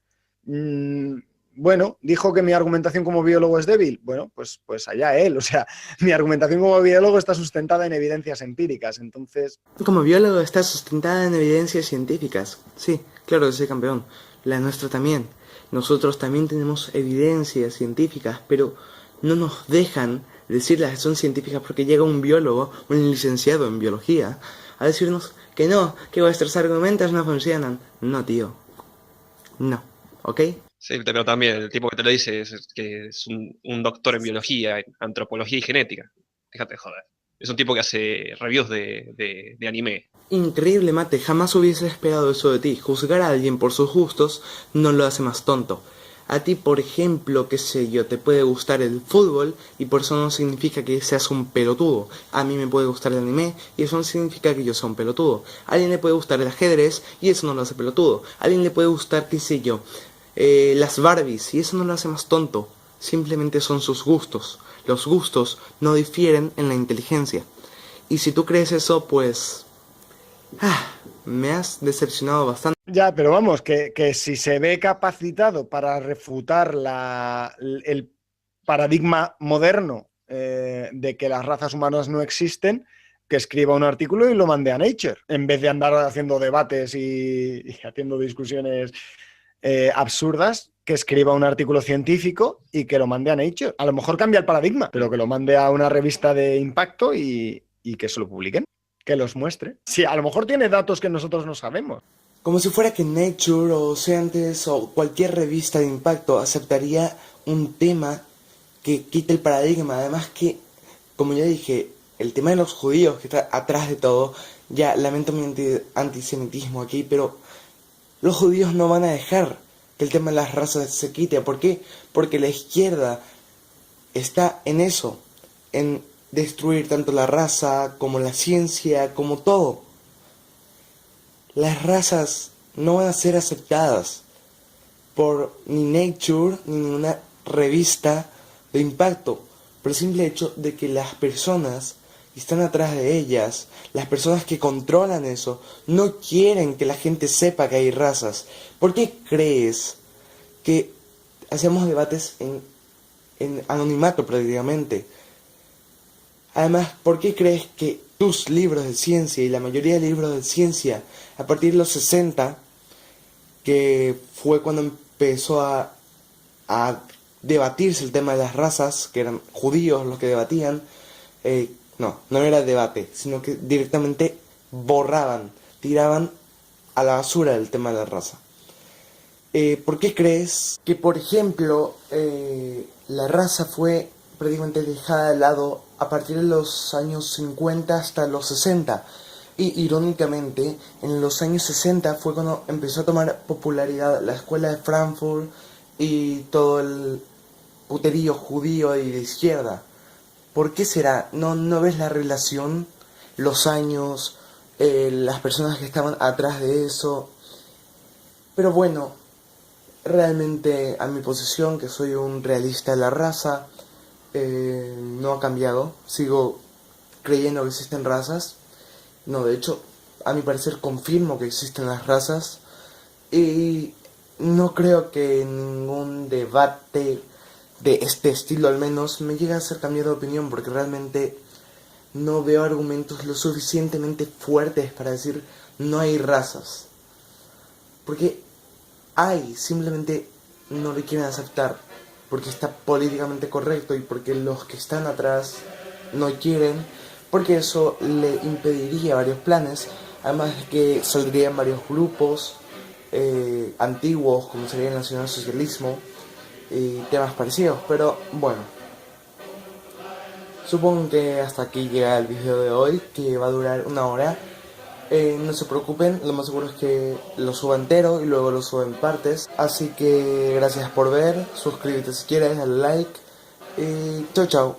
bueno, dijo que mi argumentación como biólogo es débil. Bueno, pues allá él. O sea, mi argumentación como biólogo está sustentada en evidencias empíricas. Entonces, Como biólogo está sustentada en evidencias científicas. Sí, claro que soy campeón. La nuestra también. Nosotros también tenemos evidencias científicas, pero no nos dejan decirlas que son científicas porque llega un biólogo, un licenciado en biología, a decirnos que no, que vuestros argumentos no funcionan. No, tío. No. ¿Ok? Sí, pero también el tipo que te lo dice es que es un doctor en biología, en antropología y genética. Déjate de joder. Es un tipo que hace reviews de anime. Increíble, Mate, jamás hubiese esperado eso de ti. Juzgar a alguien por sus gustos no lo hace más tonto. A ti, por ejemplo, qué sé yo, te puede gustar el fútbol y por eso no significa que seas un pelotudo. A mí me puede gustar el anime y eso no significa que yo sea un pelotudo. A alguien le puede gustar el ajedrez y eso no lo hace pelotudo. A alguien le puede gustar, qué sé yo, las Barbies y eso no lo hace más tonto. Simplemente son sus gustos. Los gustos no difieren en la inteligencia. Y si tú crees eso, pues... me has decepcionado bastante. ya, pero vamos, que si se ve capacitado para refutar el paradigma moderno de que las razas humanas no existen, que escriba un artículo y lo mande a Nature, en vez de andar haciendo debates y haciendo discusiones absurdas, que escriba un artículo científico y que lo mande a Nature. A lo mejor cambia el paradigma, pero que lo mande a una revista de impacto y que se lo publiquen, que los muestre. Sí, a lo mejor tiene datos que nosotros no sabemos. Como si fuera que Nature o Scientist o cualquier revista de impacto aceptaría un tema que quite el paradigma. Además que, como ya dije, el tema de los judíos que está atrás de todo, ya lamento mi antisemitismo aquí, pero los judíos no van a dejar que el tema de las razas se quite. ¿Por qué? Porque la izquierda está en eso, en destruir tanto la raza como la ciencia, como todo. Las razas no van a ser aceptadas por ni Nature ni ninguna revista de impacto, por el simple hecho de que las personas que están atrás de ellas, las personas que controlan eso, no quieren que la gente sepa que hay razas. ¿Por qué crees que hacemos debates en anonimato prácticamente? Además, ¿por qué crees que tus libros de ciencia y la mayoría de libros de ciencia a partir de los 60, que fue cuando empezó a debatirse el tema de las razas, que eran judíos los que debatían, no era debate, sino que directamente borraban, tiraban a la basura el tema de la raza? ¿Por qué crees que, por ejemplo, la raza fue prácticamente dejada de lado a partir de los años 50 hasta los 60? Y irónicamente, en los años 60 fue cuando empezó a tomar popularidad la escuela de Frankfurt y todo el puterío judío y de izquierda. ¿Por qué será? ¿No ves la relación? Los años, las personas que estaban atrás de eso. Pero bueno, realmente a mi posición, que soy un realista de la raza, no ha cambiado. Sigo creyendo que existen razas. No, de hecho, a mi parecer confirmo que existen las razas. Y no creo que ningún debate de este estilo al menos me llegue a hacer cambiar de opinión, porque realmente no veo argumentos lo suficientemente fuertes para decir no hay razas. Porque hay, simplemente no lo quieren aceptar, porque está políticamente correcto y porque los que están atrás no quieren, porque eso le impediría varios planes, además de que saldrían varios grupos antiguos, como sería el nacionalsocialismo y temas parecidos. Pero bueno, supongo que hasta aquí llega el video de hoy, que va a durar 1 hora. No se preocupen, lo más seguro es que lo suba entero y luego lo suba en partes. Así que gracias por ver, suscríbete si quieres, dale like y chau chau.